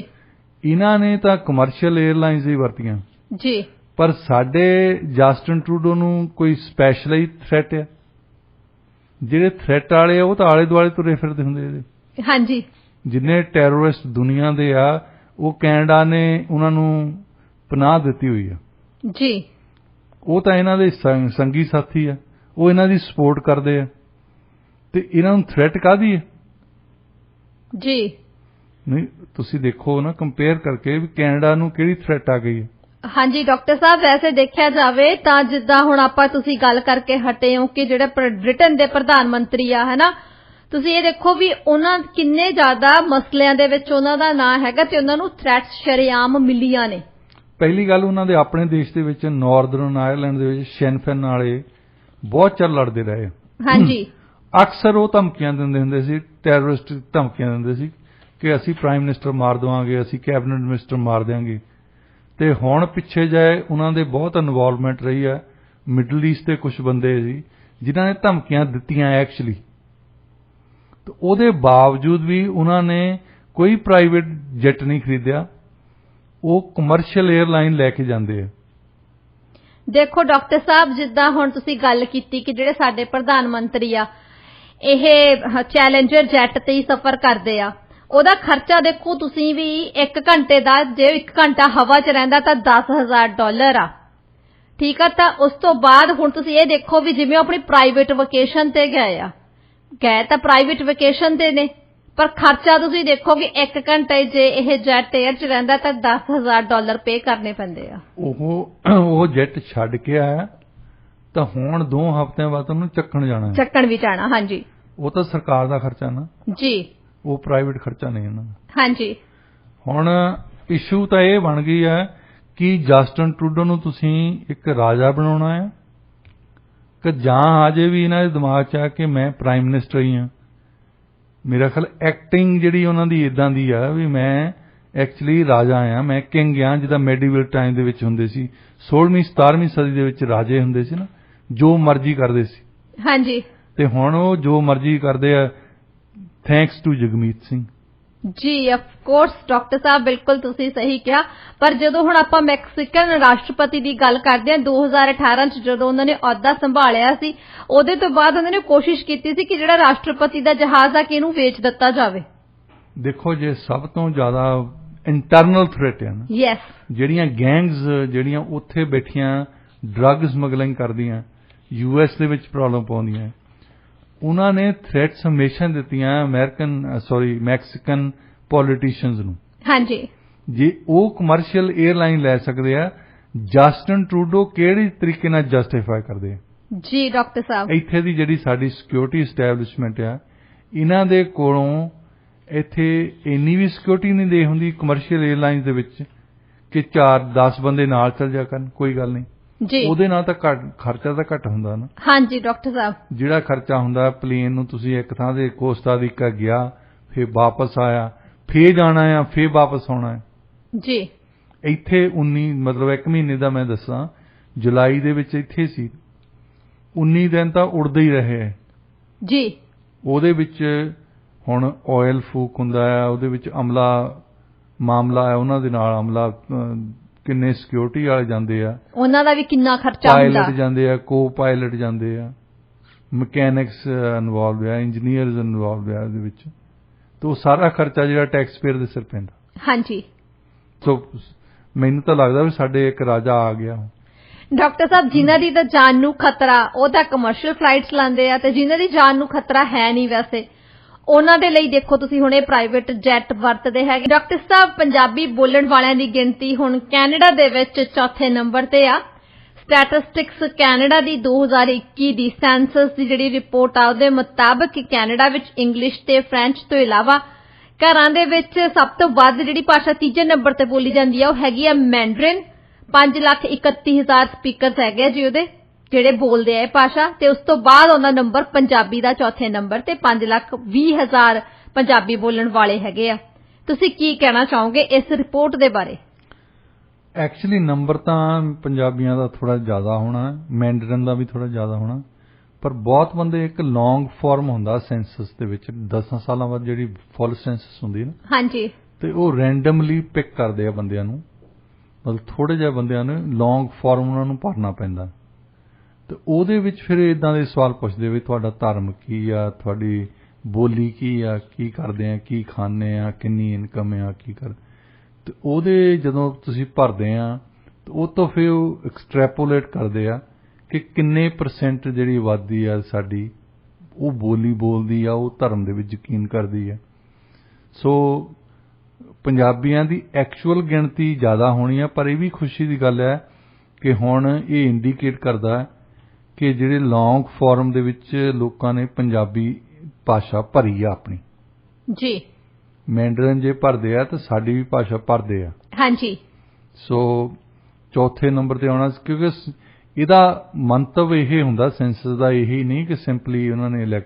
ਇਹਨਾਂ ਨੇ ਤਾਂ ਕਮਰਸ਼ੀਅਲ 에ਅਰਲਾਈਨਸ ਹੀ ਵਰਤੀਆਂ ਜੀ। ਪਰ ਸਾਡੇ ਜਸਟਿਨ ਟਰੂਡੋ ਨੂੰ ਕੋਈ ਸਪੈਸ਼ਲ ਹੀ ਥ੍ਰੈਟ ਆ? ਜਿਹੜੇ ਥ੍ਰੈਟ ਵਾਲੇ ਆ ਉਹ ਤਾਂ ਆਲੇ ਦੁਆਲੇ ਤੁਰੇ ਫਿਰਦੇ ਹੁੰਦੇ ਇਹਦੇ। ਹਾਂਜੀ। ਜਿੰਨੇ ਟੈਰਰਿਸਟ ਦੁਨੀਆ ਦੇ ਆ, ਉਹ ਕੈਨੇਡਾ ਨੇ ਉਹਨਾਂ ਨੂੰ ਪਨਾਹ ਦਿੱਤੀ ਹੋਈ ਆ ਜੀ। ਉਹ ਤਾਂ ਇਹਨਾਂ ਦੇ ਸੰਗੀ ਸਾਥੀ ਆ, ਉਹ ਇਹਨਾਂ ਦੀ ਸਪੋਰਟ ਕਰਦੇ ਆ, ਤੇ ਇਹਨਾਂ ਨੂੰ ਥ੍ਰੈਟ ਕਾਹਦੀ ਹੈ ਜੀ? ਨਹੀਂ, ਤੁਸੀਂ ਦੇਖੋ ਨਾ ਕੰਪੇਅਰ ਕਰਕੇ ਵੀ ਕੈਨੇਡਾ ਨੂੰ ਕਿਹੜੀ ਥ੍ਰੈਟ ਆ ਗਈ ਹੈ। ਹਾਂਜੀ ਡਾਕਟਰ ਸਾਹਿਬ, ਵੈਸੇ ਦੇਖਿਆ ਜਾਵੇ ਤਾਂ ਜਿੱਦਾਂ ਹੁਣ ਆਪਾਂ ਤੁਸੀਂ ਗੱਲ ਕਰਕੇ ਹਟੇ ਹੋ ਕਿ ਜਿਹੜੇ ਬ੍ਰਿਟਨ ਦੇ ਪ੍ਰਧਾਨ ਮੰਤਰੀ ਆ, ਹੈਨਾ, ਤੁਸੀਂ ਇਹ ਦੇਖੋ ਵੀ ਉਹਨਾਂ ਕਿੰਨੇ ਜ਼ਿਆਦਾ ਮਸਲਿਆਂ ਦੇ ਵਿੱਚ ਉਹਨਾਂ ਦਾ ਨਾਂ ਹੈਗਾ ਤੇ ਉਹਨਾਂ ਨੂੰ ਥ੍ਰੈਟਸ ਸ਼ਰੇਆਮ ਮਿਲੀਆਂ ਨੇ। ਪਹਿਲੀ ਗੱਲ, ਉਹਨਾਂ ਦੇ ਆਪਣੇ ਦੇਸ਼ ਦੇ ਵਿੱਚ ਨਾਰਦਰਨ ਆਇਰਲੈਂਡ ਦੇ ਵਿੱਚ ਸ਼ੈਨਫੈਨ ਵਾਲੇ ਬਹੁਤ ਚਿਰ ਲੜਦੇ ਰਹੇ। ਹਾਂਜੀ। ਅਕਸਰ ਉਹ ਧਮਕੀਆਂ ਦਿੰਦੇ ਹੁੰਦੇ ਸੀ, ਟੈਰਰਿਸਟ ਧਮਕੀਆਂ ਦਿੰਦੇ ਸੀ ਕਿ ਅਸੀਂ ਪ੍ਰਾਈਮ ਮਿਨਿਸਟਰ ਮਾਰ ਦੇਵਾਂਗੇ, ਅਸੀਂ ਕੈਬਨਿਟ ਮਿਨਿਸਟਰ ਮਾਰ ਦਿਆਂਗੇ। ਤੇ ਹੁਣ ਪਿੱਛੇ ਜਾਏ ਉਹਨਾਂ ਦੇ ਬਹੁਤ ਇਨਵੋਲਵਮੈਂਟ ਰਹੀ ਹੈ। ਮਿਡਲ ਈਸਟ ਦੇ ਕੁਝ ਬੰਦੇ ਸੀ ਜਿਨ੍ਹਾਂ ਨੇ ਧਮਕੀਆਂ ਦਿੱਤੀਆਂ ਐਕਚੁਅਲੀ, ਤੇ ਉਹਦੇ ਬਾਵਜੂਦ ਵੀ ਉਹਨਾਂ ਨੇ ਕੋਈ ਪ੍ਰਾਈਵੇਟ ਜੈਟ ਨਹੀਂ ਖਰੀਦਿਆ, ਉਹ ਕਮਰਸ਼ੀਅਲ 에ਅਰਲਾਈਨ ਲੈ ਕੇ ਜਾਂਦੇ ਆ। ਦੇਖੋ ਡਾਕਟਰ ਸਾਹਿਬ, ਜਿੱਦਾਂ ਹੁਣ ਤੁਸੀਂ ਗੱਲ ਕੀਤੀ ਕਿ ਜਿਹੜੇ ਸਾਡੇ ਪ੍ਰਧਾਨ ਮੰਤਰੀ ਆ ਇਹ ਚੈਲੰਜਰ ਜੈਟ ਤੇ ਹੀ ਸਫ਼ਰ ਕਰਦੇ ਆ, ਉਹਦਾ ਖਰਚਾ ਦੇਖੋ ਤੁਸੀਂ ਵੀ 1 ਘੰਟੇ ਦਾ, ਜੇ 1 ਘੰਟਾ ਹਵਾ 'ਚ ਰਹਿੰਦਾ ਤਾਂ $10,000 ਆ। ਠੀਕ ਆ, ਤਾਂ ਉਸ ਤੋਂ ਬਾਅਦ ਹੁਣ ਤੁਸੀਂ ਇਹ ਦੇਖੋ ਵੀ ਜਿਵੇਂ ਆਪਣੀ ਪ੍ਰਾਈਵੇਟ ਵਕੇਸ਼ਨ ਤੇ ਗਏ ਤਾਂ ਪ੍ਰਾਈਵੇਟ ਵਕੇਸ਼ਨ ਤੇ ਨੇ, ਪਰ ਖਰਚਾ ਤੁਸੀਂ ਦੇਖੋ ਕਿ 1 ਘੰਟੇ ਜੇ ਇਹ ਜੈਟ 에ਅਰ 'ਚ ਰਹਿੰਦਾ ਤਾਂ $10,000 ਪੇ ਕਰਨੇ ਪੈਂਦੇ ਆ। ਉਹ ਜੈਟ ਛੱਡ ਕੇ ਆਇਆ ਤਾਂ ਹੁਣ 2 ਹਫ਼ਤਿਆਂ ਬਾਅਦ ਉਹਨੂੰ ਚੱਕਣ ਵੀ ਜਾਣਾ। ਹਾਂਜੀ। ਉਹ ਤਾਂ ਸਰਕਾਰ ਦਾ ਖਰਚਾ ਨਾ ਜੀ, ਉਹ ਪ੍ਰਾਈਵੇਟ ਖਰਚਾ ਨਹੀਂ ਇਹਨਾਂ ਦਾ। ਹਾਂਜੀ। ਹੁਣ ਇਸ਼ੂ ਤਾਂ ਇਹ ਬਣ ਗਈ ਹੈ ਕਿ ਜਸਟਿਨ ਟਰੂਡੋ ਨੂੰ ਤੁਸੀਂ ਇੱਕ ਰਾਜਾ ਬਣਾਉਣਾ ਹੈ ਕਿ ਜਾਂ ਅਜੇ ਵੀ ਇਹਨਾਂ ਦੇ ਦਿਮਾਗ 'ਚ ਆ ਕਿ ਮੈਂ ਪ੍ਰਾਈਮ ਮਿਨਿਸਟਰ ਹੀ ਹਾਂ। ਮੇਰਾ ਖਿਆਲ ਐਕਟਿੰਗ ਜਿਹੜੀ ਉਹਨਾਂ ਦੀ ਇਦਾਂ ਦੀ ਆ ਵੀ ਮੈਂ ਐਕਚੁਅਲੀ ਰਾਜਾ ਆ, ਮੈਂ ਕਿੰਗ ਆ, ਜਿੱਦਾਂ ਮੈਡੀਵਲ ਟਾਈਮ ਦੇ ਵਿੱਚ ਹੁੰਦੇ ਸੀ। 16ਵੀਂ 17ਵੀਂ ਸਦੀ ਦੇ ਵਿੱਚ ਰਾਜੇ ਹੁੰਦੇ ਸੀ ਨਾ, ਜੋ ਮਰਜ਼ੀ ਕਰਦੇ ਸੀ। ਹਾਂਜੀ। ਤੇ ਹੁਣ ਉਹ ਜੋ ਮਰਜ਼ੀ ਕਰਦੇ ਆ, thanks to Jagmeet Singh ji. Of course doctor ਸਾਹਿਬ, ਬਿਲਕੁਲ ਤੁਸੀਂ ਸਹੀ ਕਿਹਾ। ਪਰ ਜਦੋਂ ਹੁਣ ਆਪਾਂ ਮੈਕਸੀਕਨ ਰਾਸ਼ਟਰਪਤੀ ਦੀ ਗੱਲ ਕਰਦੇ ਹਾਂ, 2018 ਚ ਜਦੋਂ ਉਹਨਾਂ ਨੇ ਅਹੁਦਾ ਸੰਭਾਲਿਆ ਸੀ, ਉਹਦੇ ਤੋਂ ਬਾਅਦ ਉਹਨਾਂ ਨੇ ਕੋਸ਼ਿਸ਼ ਕੀਤੀ ਸੀ ਕਿ ਜਿਹੜਾ ਰਾਸ਼ਟਰਪਤੀ ਦਾ ਜਹਾਜ਼ ਆ ਕਿ ਇਹਨੂੰ ਵੇਚ ਦਿੱਤਾ ਜਾਵੇ। ਦੇਖੋ, ਜੇ ਸਭ ਤੋਂ ਜ਼ਿਆਦਾ ਇੰਟਰਨਲ ਥ੍ਰੈਟ ਹੈ ਨਾ, ਯੈਸ, ਜਿਹੜੀਆਂ ਗੈਂਗਸ ਜਿਹੜੀਆਂ ਉੱਥੇ ਬੈਠੀਆਂ ਡਰੱਗ ਸਮਗਲਿੰਗ ਕਰਦੀਆਂ, US ਦੇ ਵਿੱਚ ਪ੍ਰੋਬਲਮ ਪਾਉਂਦੀਆਂ, ਉਹਨਾਂ ਨੇ ਥ੍ਰੈਟਸ ਹਮੇਸ਼ਾ ਦਿੱਤੀਆਂ ਮੈਕਸੀਕਨ ਪੋਲੀਟੀਸ਼ੀਅਨਸ ਨੂੰ। ਹਾਂਜੀ। ਜੇ ਉਹ ਕਮਰਸ਼ੀਅਲ 에ਅਰਲਾਈਨ ਲੈ ਸਕਦੇ ਆ, ਜਸਟਿਨ ਟਰੂਡੋ ਕਿਹੜੇ ਤਰੀਕੇ ਨਾਲ ਜਸਟੀਫਾਈ ਕਰਦੇ ਆ ਜੀ ਡਾਕਟਰ ਸਾਹਿਬ? ਇੱਥੇ ਦੀ ਜਿਹੜੀ ਸਾਡੀ ਸਿਕਿਉਰਿਟੀ ਐਸਟੈਬਲਿਸ਼ਮੈਂਟ ਆ, ਇਹਨਾਂ ਦੇ ਕੋਲੋਂ ਇੱਥੇ ਇੰਨੀ ਵੀ ਸਿਕਿਉਰਿਟੀ ਨਹੀਂ ਦੇ ਹੁੰਦੀ ਕਮਰਸ਼ੀਅਲ 에ਅਰਲਾਈਨਸ ਦੇ ਵਿੱਚ ਕਿ 4-10 ਬੰਦੇ ਨਾਲ ਚੱਲ ਜਾ ਕਰਨ, ਕੋਈ ਗੱਲ ਨਹੀਂ ਜੀ। ਉਹਦੇ ਨਾਲ ਤਾਂ ਖਰਚਾ ਤਾਂ ਘੱਟ ਹੁੰਦਾ ਨਾ। ਹਾਂਜੀ ਡਾਕਟਰ ਸਾਹਿਬ। ਜਿਹੜਾ ਖਰਚਾ ਹੁੰਦਾ ਪਲੇਨ ਨੂੰ, ਤੁਸੀਂ ਇੱਕ ਥਾਂ ਦੇ ਕੋਸਟਾ ਰੀਕਾ ਗਿਆ, ਫਿਰ ਵਾਪਸ ਆਇਆ, ਫੇਰ ਜਾਣਾ ਆ, ਫੇਰ ਵਾਪਸ ਆਉਣਾ ਹੈ ਜੀ। ਇੱਥੇ 1 ਮਹੀਨੇ ਦਾ ਮੈਂ ਦੱਸਾਂ, ਜੁਲਾਈ ਦੇ ਵਿੱਚ ਇੱਥੇ ਸੀ 19 ਦਿਨ ਤਾਂ ਉੜਦੇ ਹੀ ਰਹੇ ਜੀ। ਉਹਦੇ ਵਿੱਚ ਹੁਣ ਆਇਲ ਫੂਕ ਹੁੰਦਾ ਆ, ਉਹਦੇ ਵਿੱਚ ਅਮਲਾ ਮਾਮਲਾ ਹੈ, ਉਹਨਾਂ ਦੇ ਨਾਲ ਅਮਲਾ ਕਿੰਨੇ ਸਿਕਿਉਰਿਟੀ ਵਾਲੇ ਜਾਂਦੇ ਆ, ਉਹਨਾਂ ਦਾ ਵੀ ਕਿੰਨਾ ਖਰਚਾ ਹੁੰਦਾ, ਪਾਇਲਟ ਜਾਂਦੇ ਆ, ਕੋ ਪਾਇਲਟ ਜਾਂਦੇ ਆ, ਮਕੈਨਿਕਸ ਇਨਵੋਲਵ ਆ, ਇੰਜੀਨੀਅਰਸ ਇਨਵੋਲਵ ਆ ਇਹਦੇ ਵਿੱਚ, ਤੇ ਉਹ ਸਾਰਾ ਖਰਚਾ ਜਿਹੜਾ ਟੈਕਸ ਪੇਅਰ ਦੇ ਸਿਰ ਪੈਂਦਾ। ਹਾਂਜੀ। ਸੋ ਮੈਨੂੰ ਤਾਂ ਲੱਗਦਾ ਵੀ ਸਾਡੇ ਇੱਕ ਰਾਜਾ ਆ ਗਿਆ। ਡਾਕਟਰ ਸਾਹਿਬ, ਜਿਨ੍ਹਾਂ ਦੀ ਤਾਂ ਜਾਨ ਨੂੰ ਖਤਰਾ, ਉਹ ਤਾਂ ਕਮਰਸ਼ੀਅਲ ਫਲਾਈਟਸ ਲਾਉਂਦੇ ਆ, ਤੇ ਜਿਨ੍ਹਾਂ ਦੀ ਜਾਨ ਨੂੰ ਖਤਰਾ ਹੈ ਨਹੀਂ ਵੈਸੇ, ਉਹਨਾਂ ਦੇ ਲਈ ਦੇਖੋ ਤੁਸੀਂ ਹੁਣੇ ਪ੍ਰਾਈਵੇਟ ਜੈਟ ਵਰਤਦੇ ਹੈਗੇ। ਡਾਕਟਰ ਸਾਹਿਬ, ਪੰਜਾਬੀ ਬੋਲਣ ਵਾਲਿਆਂ ਦੀ ਗਿਣਤੀ ਹੁਣ ਕੈਨੇਡਾ ਦੇ ਵਿੱਚ ਚੌਥੇ ਨੰਬਰ ਤੇ ਆ। ਸਟੈਟਿਸਟਿਕਸ ਕੈਨੇਡਾ ਦੀ 2021 ਦੀ ਸੈਂਸਸ ਦੀ ਜਿਹੜੀ ਰਿਪੋਰਟ ਆ ਉਹਦੇ ਮੁਤਾਬਕ ਕੈਨੇਡਾ ਵਿੱਚ ਇੰਗਲਿਸ਼ ਤੇ ਫ੍ਰੈਂਚ ਤੋਂ ਇਲਾਵਾ ਘਰਾਂ ਦੇ ਵਿੱਚ ਸਭ ਤੋਂ ਵੱਧ ਜਿਹੜੀ ਭਾਸ਼ਾ ਤੀਜੇ ਨੰਬਰ ਤੇ ਬੋਲੀ ਜਾਂਦੀ ਆ ਉਹ ਹੈਗੀ ਆ ਮੈਂਡਰਿਨ। 5,31,000 ਸਪੀਕਰਸ ਹੈਗੇ ਆ ਜੀ ਉਹਦੇ, ਜਿਹੜੇ ਬੋਲਦੇ ਆ ਇਹ ਭਾਸ਼ਾ, ਤੇ ਉਸ ਤੋਂ ਬਾਅਦ ਉਹਦਾ ਨੰਬਰ ਪੰਜਾਬੀ ਦਾ ਚੌਥੇ ਨੰਬਰ ਤੇ 5,20,000 ਪੰਜਾਬੀ ਬੋਲਣ ਵਾਲੇ ਹੈਗੇ ਆ। ਤੁਸੀਂ ਕੀ ਕਹਿਣਾ ਚਾਹੋਗੇ ਇਸ ਰਿਪੋਰਟ ਦੇ ਬਾਰੇ? ਐਕਚੁਅਲੀ ਨੰਬਰ ਤਾਂ ਪੰਜਾਬੀਆਂ ਦਾ ਥੋੜਾ ਜ਼ਿਆਦਾ ਹੋਣਾ, ਮੈਂਡਰਨ ਦਾ ਵੀ ਥੋੜਾ ਜ਼ਿਆਦਾ ਹੋਣਾ, ਪਰ ਬਹੁਤ ਬੰਦੇ ਇੱਕ ਲੌਂਗ ਫਾਰਮ ਹੁੰਦਾ ਸੈਂਸਸ ਦੇ ਵਿੱਚ 10 ਸਾਲਾਂ ਬਾਅਦ ਜਿਹੜੀ ਫੁੱਲ ਸੈਂਸਸ ਹੁੰਦੀ ਨਾ, ਹਾਂਜੀ, ਤੇ ਉਹ ਰੈਂਡਮਲੀ ਪਿਕ ਕਰਦੇ ਆ ਬੰਦਿਆਂ ਨੂੰ, ਮਤਲਬ ਥੋੜੇ ਜਿਹੇ ਬੰਦਿਆਂ ਨੂੰ ਲੌਂਗ ਫਾਰਮ ਉਹਨਾਂ ਨੂੰ ਭਰਨਾ ਪੈਂਦਾ, ਤੇ ਉਹਦੇ ਵਿੱਚ ਫਿਰ ਇਦਾਂ ਦੇ ਸਵਾਲ ਪੁੱਛਦੇ ਵੀ ਤੁਹਾਡਾ ਧਰਮ ਕੀ ਆ, ਤੁਹਾਡੀ ਬੋਲੀ ਕੀ ਆ, ਕੀ ਕਰਦੇ ਆ, ਕੀ ਖਾਂਦੇ ਆ, ਕਿੰਨੀ ਇਨਕਮ ਆ, ਕੀ ਕਰ, ਤੇ ਉਹਦੇ ਜਦੋਂ ਤੁਸੀਂ ਭਰਦੇ ਆ ਤੇ ਉਹ ਤੋਂ ਫਿਰ ਉਹ ਐਕਸਟ੍ਰੈਪੋਲੇਟ ਕਰਦੇ ਆ ਕਿ ਕਿੰਨੇ ਪਰਸੈਂਟ ਜਿਹੜੀ ਆਬਾਦੀ ਆ ਸਾਡੀ ਉਹ ਬੋਲੀ ਬੋਲਦੀ ਆ, ਉਹ ਧਰਮ ਦੇ ਵਿੱਚ ਯਕੀਨ ਕਰਦੀ ਆ। ਸੋ ਪੰਜਾਬੀਆਂ ਦੀ ਐਕਚੁਅਲ ਗਿਣਤੀ ਜ਼ਿਆਦਾ ਹੋਣੀ ਆ, ਪਰ ਇਹ ਵੀ ਖੁਸ਼ੀ ਦੀ ਗੱਲ ਹੈ ਕਿ ਹੁਣ ਇਹ ਇੰਡੀਕੇਟ ਕਰਦਾ ਕਿ ਜਿਹੜੇ ਲੌਂਗ ਫਾਰਮ ਦੇ ਵਿੱਚ ਲੋਕਾਂ ਨੇ ਪੰਜਾਬੀ ਭਾਸ਼ਾ ਭਰੀ ਆ ਆਪਣੀ ਜੀ। ਮੈਂਡਰਨ ਜੇ ਭਰਦੇ ਆ ਤਾਂ ਸਾਡੀ ਵੀ ਭਾਸ਼ਾ ਭਰਦੇ ਆ। ਹਾਂਜੀ। ਸੋ ਚੌਥੇ ਨੰਬਰ ਤੇ ਆਉਣਾ, ਕਿਉਂਕਿ ਇਹਦਾ ਮੰਤਵ ਇਹ ਹੁੰਦਾ ਸੈਂਸਸ ਦਾ, ਇਹੀ ਨਹੀਂ ਕਿ ਸਿੰਪਲੀ ਉਹਨਾਂ ਨੇ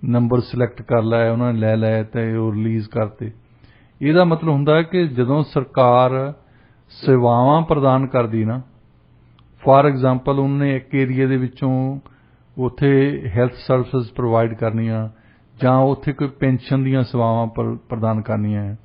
ਨੰਬਰ ਸਿਲੈਕਟ ਕਰ ਲਏ, ਉਹਨਾਂ ਨੇ ਲੈ ਲਏ ਤੇ ਉਹ ਰਿਲੀਜ਼ ਕਰਤੇ। ਇਹਦਾ ਮਤਲਬ ਹੁੰਦਾ ਕਿ ਜਦੋਂ ਸਰਕਾਰ ਸੇਵਾਵਾਂ ਪ੍ਰਦਾਨ ਕਰਦੀ ਨਾ, ਫਾਰ ਐਗਜ਼ਾਮਪਲ ਉਹਨੇ ਇੱਕ ਏਰੀਏ ਦੇ ਵਿੱਚੋਂ ਉੱਥੇ ਹੈਲਥ ਸਰਵਿਸਿਜ਼ ਪ੍ਰੋਵਾਈਡ ਕਰਨੀਆਂ ਜਾਂ ਉੱਥੇ ਕੋਈ ਪੈਨਸ਼ਨ ਦੀਆਂ ਸੇਵਾਵਾਂ ਪ੍ਰਦਾਨ ਕਰਨੀਆਂ,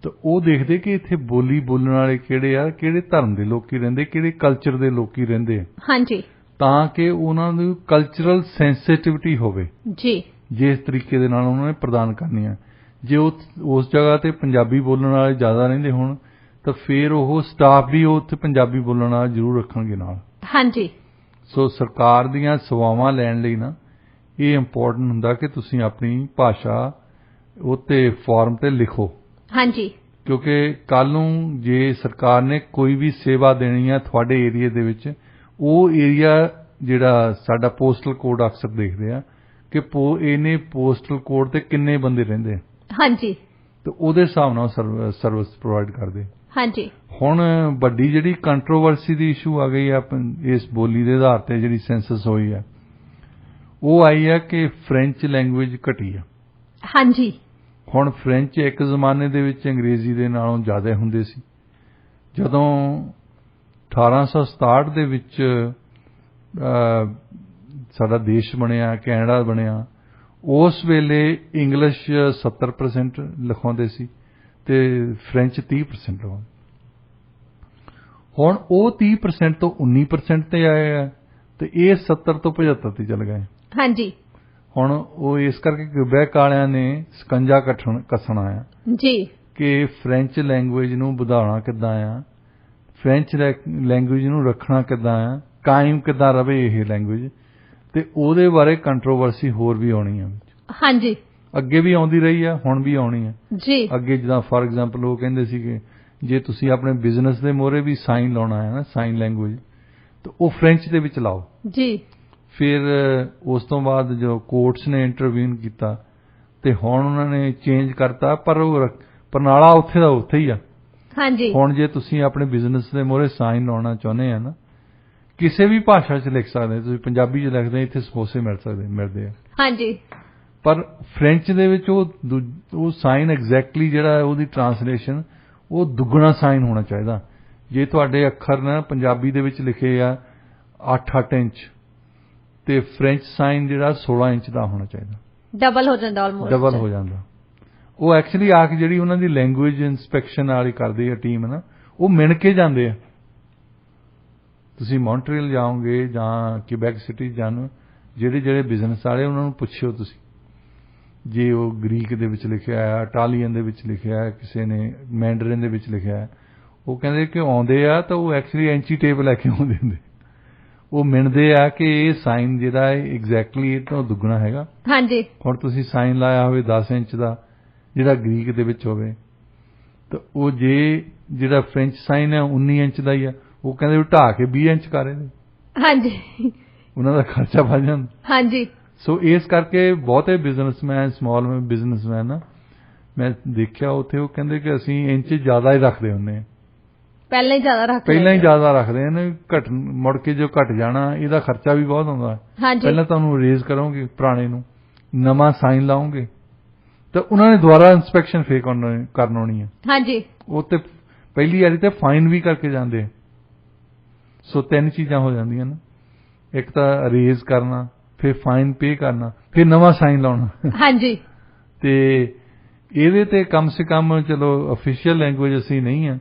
ਤਾਂ ਉਹ ਦੇਖਦੇ ਕਿ ਇੱਥੇ ਬੋਲੀ ਬੋਲਣ ਵਾਲੇ ਕਿਹੜੇ ਆ, ਕਿਹੜੇ ਧਰਮ ਦੇ ਲੋਕੀ ਰਹਿੰਦੇ, ਕਿਹੜੇ ਕਲਚਰ ਦੇ ਲੋਕੀ ਰਹਿੰਦੇ ਆ। ਹਾਂਜੀ। ਤਾਂ ਕਿ ਉਹਨਾਂ ਨੂੰ ਕਲਚਰਲ ਸੈਂਸਿਟਿਵਿਟੀ ਹੋਵੇ ਜੀ, ਜਿਸ ਤਰੀਕੇ ਦੇ ਨਾਲ ਉਹਨਾਂ ਨੇ ਪ੍ਰਦਾਨ ਕਰਨੀਆਂ। ਜੇ ਉਸ ਜਗ੍ਹਾ ਤੇ ਪੰਜਾਬੀ ਬੋਲਣ ਵਾਲੇ ਜ਼ਿਆਦਾ ਰਹਿੰਦੇ ਹੋਣ ਤਾਂ ਫਿਰ ਉਹ ਸਟਾਫ ਵੀ ਉੱਥੇ ਪੰਜਾਬੀ ਬੋਲਣ ਵਾਲਾ ਜ਼ਰੂਰ ਰੱਖਣਗੇ ਨਾਲ। ਹਾਂਜੀ। ਸੋ ਸਰਕਾਰ ਦੀਆਂ ਸੇਵਾਵਾਂ ਲੈਣ ਲਈ ਨਾ ਇਹ ਇੰਪੋਰਟੈਂਟ ਹੁੰਦਾ ਕਿ ਤੁਸੀਂ ਆਪਣੀ ਭਾਸ਼ਾ ਉੱਤੇ ਫਾਰਮ ਤੇ ਲਿਖੋ। ਹਾਂਜੀ। ਕਿਉਂਕਿ ਕੱਲ ਨੂੰ ਜੇ ਸਰਕਾਰ ਨੇ ਕੋਈ ਵੀ ਸੇਵਾ ਦੇਣੀ ਆ ਤੁਹਾਡੇ ਏਰੀਏ ਦੇ ਵਿੱਚ, ਉਹ ਏਰੀਆ ਜਿਹੜਾ ਸਾਡਾ ਪੋਸਟਲ ਕੋਡ ਅਕਸਰ ਦੇਖਦੇ ਆ ਕਿ ਇਹਨੇ ਪੋਸਟਲ ਕੋਡ ਤੇ ਕਿੰਨੇ ਬੰਦੇ ਰਹਿੰਦੇ ਆ। ਹਾਂਜੀ। ਤੇ ਉਹਦੇ ਹਿਸਾਬ ਨਾਲ ਸਰਵਿਸ ਪ੍ਰੋਵਾਈਡ ਕਰਦੇ। ਹਾਂਜੀ। ਹੁਣ ਵੱਡੀ ਜਿਹੜੀ ਕੰਟਰੋਵਰਸੀ ਦੀ ਇਸ਼ੂ ਆ ਗਈ ਆ ਇਸ ਬੋਲੀ ਦੇ ਆਧਾਰ ਤੇ ਜਿਹੜੀ ਸੈਂਸਸ ਹੋਈ ਆ, ਉਹ ਆਈ ਆ ਕਿ ਫ੍ਰੈਂਚ ਲੈਂਗੁਏਜ ਘਟੀ ਆ। ਹਾਂਜੀ। ਹੁਣ ਫ੍ਰੈਂਚ ਇੱਕ ਜ਼ਮਾਨੇ ਦੇ ਵਿੱਚ ਅੰਗਰੇਜ਼ੀ ਦੇ ਨਾਲੋਂ ਜ਼ਿਆਦਾ ਹੁੰਦੇ ਸੀ। ਜਦੋਂ 1867 ਦੇ ਵਿੱਚ ਸਾਡਾ ਦੇਸ਼ ਬਣਿਆ, ਕੈਨੇਡਾ ਬਣਿਆ, ਉਸ ਵੇਲੇ ਇੰਗਲਿਸ਼ 70% ਲਿਖਾਉਂਦੇ ਸੀ ਤੇ ਫ੍ਰੈਂਚ 30% ਲਿਖਾਉਂਦੇ। ਹੁਣ ਉਹ 30% ਤੋਂ 19% ਤੇ ਆਏ ਆ ਤੇ ਇਹ 70 ਤੋਂ 75 ਤੇ ਚਲ ਗਏ। ਹਾਂਜੀ। ਹੁਣ ਉਹ ਇਸ ਕਰਕੇ ਕਿਊਬੈਕ ਵਾਲਿਆਂ ਨੇ ਸਕੰਜਾ ਕੱਸਣਾ ਆ ਜੀ ਕਿ ਫ੍ਰੈਂਚ ਲੈਂਗੁਏਜ ਨੂੰ ਵਧਾਉਣਾ ਕਿੱਦਾਂ ਆ, ਫ੍ਰੈਂਚ ਲੈਂਗੁਏਜ ਨੂੰ ਰੱਖਣਾ ਕਿੱਦਾਂ ਆ, ਕਾਇਮ ਕਿੱਦਾਂ ਰਵੇ ਇਹ ਲੈਂਗੁਏਜ, ਤੇ ਉਹਦੇ ਬਾਰੇ ਕੰਟਰੋਵਰਸੀ ਹੋਰ ਵੀ ਆਉਣੀ ਆ। ਹਾਂਜੀ। ਅੱਗੇ ਵੀ ਆਉਂਦੀ ਰਹੀ ਆ, ਹੁਣ ਵੀ ਆਉਣੀ ਆ ਜੀ। ਅੱਗੇ ਜਿੱਦਾਂ ਫਾਰ ਐਗਜ਼ਾਮਪਲ ਉਹ ਕਹਿੰਦੇ ਸੀਗੇ ਜੇ ਤੁਸੀਂ ਆਪਣੇ ਬਿਜ਼ਨਸ ਦੇ ਮੋਹਰੇ ਵੀ ਸਾਈਨ ਲਾਉਣਾ ਹੈ ਨਾ, ਸਾਈਨ ਲੈਂਗੁਏਜ, ਤਾਂ ਉਹ ਫ੍ਰੈਂਚ ਦੇ ਵਿੱਚ ਲਾਓ ਜੀ। ਫਿਰ ਉਸ ਤੋਂ ਬਾਅਦ ਜੋ ਕੋਰਟਸ ਨੇ ਇੰਟਰਵੀਨ ਕੀਤਾ ਤੇ ਹੁਣ ਉਹਨਾਂ ਨੇ ਚੇਂਜ ਕਰਤਾ, ਪਰ ਉਹ ਪਰਨਾਲਾ ਉੱਥੇ ਦਾ ਉੱਥੇ ਹੀ ਆ। ਹਾਂਜੀ। ਹੁਣ ਜੇ ਤੁਸੀਂ ਆਪਣੇ ਬਿਜ਼ਨਸ ਦੇ ਮੋਹਰੇ ਸਾਈਨ ਲਾਉਣਾ ਚਾਹੁੰਦੇ ਆ ਨਾ, ਕਿਸੇ ਵੀ ਭਾਸ਼ਾ 'ਚ ਲਿਖ ਸਕਦੇ, ਤੁਸੀਂ ਪੰਜਾਬੀ 'ਚ ਲਿਖਦੇ ਇੱਥੇ ਸਮੋਸੇ ਮਿਲਦੇ ਆ। ਹਾਂਜੀ। ਪਰ ਫ੍ਰੈਂਚ ਦੇ ਵਿੱਚ ਉਹ ਸਾਈਨ ਐਗਜ਼ੈਕਟਲੀ ਜਿਹੜਾ ਉਹਦੀ ਟਰਾਂਸਲੇਸ਼ਨ ਉਹ ਦੁੱਗਣਾ ਸਾਈਨ ਹੋਣਾ ਚਾਹੀਦਾ। ਜੇ ਤੁਹਾਡੇ ਅੱਖਰ ਨਾ ਪੰਜਾਬੀ ਦੇ ਵਿੱਚ ਲਿਖੇ ਆ 8 ਇੰਚ ਤੇ ਫ੍ਰੈਂਚ ਸਾਈਨ ਜਿਹੜਾ 16 ਇੰਚ ਦਾ ਹੋਣਾ ਚਾਹੀਦਾ। ਡਬਲ ਹੋ ਜਾਂਦਾ, ਆਲਮੋਸਟ ਡਬਲ ਹੋ ਜਾਂਦਾ। ਉਹ ਐਕਚੁਅਲੀ ਆ ਕੇ ਜਿਹੜੀ ਉਹਨਾਂ ਦੀ ਲੈਂਗੁਏਜ ਇੰਸਪੈਕਸ਼ਨ ਵਾਲੀ ਕਰਦੀ ਆ ਟੀਮ ਨਾ, ਉਹ ਮਿਣ ਕੇ ਜਾਂਦੇ ਆ। ਤੁਸੀਂ ਮੌਂਟਰੀਅਲ ਜਾਓਗੇ ਜਾਂ ਕਿਬੈਕ ਸਿਟੀ ਜਾਣ, ਜਿਹੜੇ ਬਿਜ਼ਨਸ ਵਾਲੇ ਉਹਨਾਂ ਨੂੰ ਪੁੱਛਿਓ ਤੁਸੀਂ, ਜੇ ਉਹ ਗ੍ਰੀਕ ਦੇ ਵਿੱਚ ਲਿਖਿਆ ਹੈ, ਇਟਾਲੀਅਨ ਦੇ ਵਿੱਚ ਲਿਖਿਆ ਹੈ, ਕਿਸੇ ਨੇ ਮੈਂਡਰਿਨ ਦੇ ਵਿੱਚ ਲਿਖਿਆ ਹੈ, ਉਹ ਕਹਿੰਦੇ ਕਿ ਆਉਂਦੇ ਆ ਤਾਂ ਉਹ ਐਕਚੁਅਲੀ ਐਂਚੀ ਟੇਪ ਲੈ ਕੇ ਆਉਂਦੇ ਹੁੰਦੇ, ਉਹ ਮਿਣਦੇ ਆ ਕਿ ਇਹ ਸਾਈਨ ਜਿਹੜਾ ਹੈ ਐਗਜ਼ੈਕਟਲੀ ਇਹ ਤੋਂ ਦੁੱਗਣਾ ਹੈਗਾ। ਹਾਂਜੀ। ਹੁਣ ਤੁਸੀਂ ਸਾਈਨ ਲਾਇਆ ਹੋਵੇ 10 ਇੰਚ ਦਾ, ਜਿਹੜਾ ਗ੍ਰੀਕ ਦੇ ਵਿੱਚ ਹੋਵੇ, ਤਾਂ ਉਹ ਜੇ ਜਿਹੜਾ ਫ੍ਰੈਂਚ ਸਾਈਨ ਹੈ 19 ਇੰਚ ਦਾ ਹੀ ਆ, ਉਹ ਕਹਿੰਦੇ ਉਹ ਢਾਹ ਕੇ 20 ਇੰਚ ਕਰ ਰਹੇ। ਹਾਂਜੀ। ਉਹਨਾਂ ਦਾ ਖਰਚਾ ਵੱਧ ਜਾਂਦਾ। ਹਾਂਜੀ। ਸੋ ਇਸ ਕਰਕੇ ਬਹੁਤੇ ਬਿਜ਼ਨਸਮੈਨ, ਸਮਾਲ ਬਿਜ਼ਨਸਮੈਨ ਨਾ, ਮੈਂ ਦੇਖਿਆ ਉੱਥੇ, ਉਹ ਕਹਿੰਦੇ ਕਿ ਅਸੀਂ ਇੰਚ ਜ਼ਿਆਦਾ ਹੀ ਰੱਖਦੇ ਹੁੰਦੇ ਹਾਂ, ਪਹਿਲਾਂ ਹੀ ਜ਼ਿਆਦਾ ਰੱਖਦੇ ਨੇ, ਮੁੜ ਕੇ ਜੋ ਘਟ ਜਾਣਾ ਇਹਦਾ ਖਰਚਾ ਵੀ ਬਹੁਤ ਹੁੰਦਾ। ਪਹਿਲਾਂ ਤੁਹਾਨੂੰ ਅਰੇਜ਼ ਕਰੋਗੇ ਪੁਰਾਣੇ ਨੂੰ, ਨਵਾਂ ਸਾਈਨ ਲਾਓਗੇ ਤਾਂ ਉਹਨਾਂ ਨੇ ਦੁਬਾਰਾ ਇੰਸਪੈਕਸ਼ਨ ਫੇਰ ਕਰਨ ਆਉਣੀ ਹੈ। ਹਾਂਜੀ। ਉਹ ਤੇ ਪਹਿਲੀ ਵਾਰੀ ਤੇ ਫਾਈਨ ਵੀ ਕਰਕੇ ਜਾਂਦੇ। ਸੋ 3 ਚੀਜ਼ਾਂ ਹੋ ਜਾਂਦੀਆਂ ਨੇ, ਇੱਕ ਤਾਂ ਅਰੇਜ਼ ਕਰਨਾ, ਫਿਰ ਫਾਈਨ ਪੇ ਕਰਨਾ, ਫਿਰ ਨਵਾਂ ਸਾਈਨ ਲਾਉਣਾ। ਹਾਂਜੀ। ਤੇ ਇਹਦੇ ਤੇ ਕਮ ਸੇ ਕਮ ਚਲੋ ਅਫੀਸ਼ੀਅਲ ਲੈਂਗੁਏਜ ਅਸੀਂ ਨਹੀਂ ਆ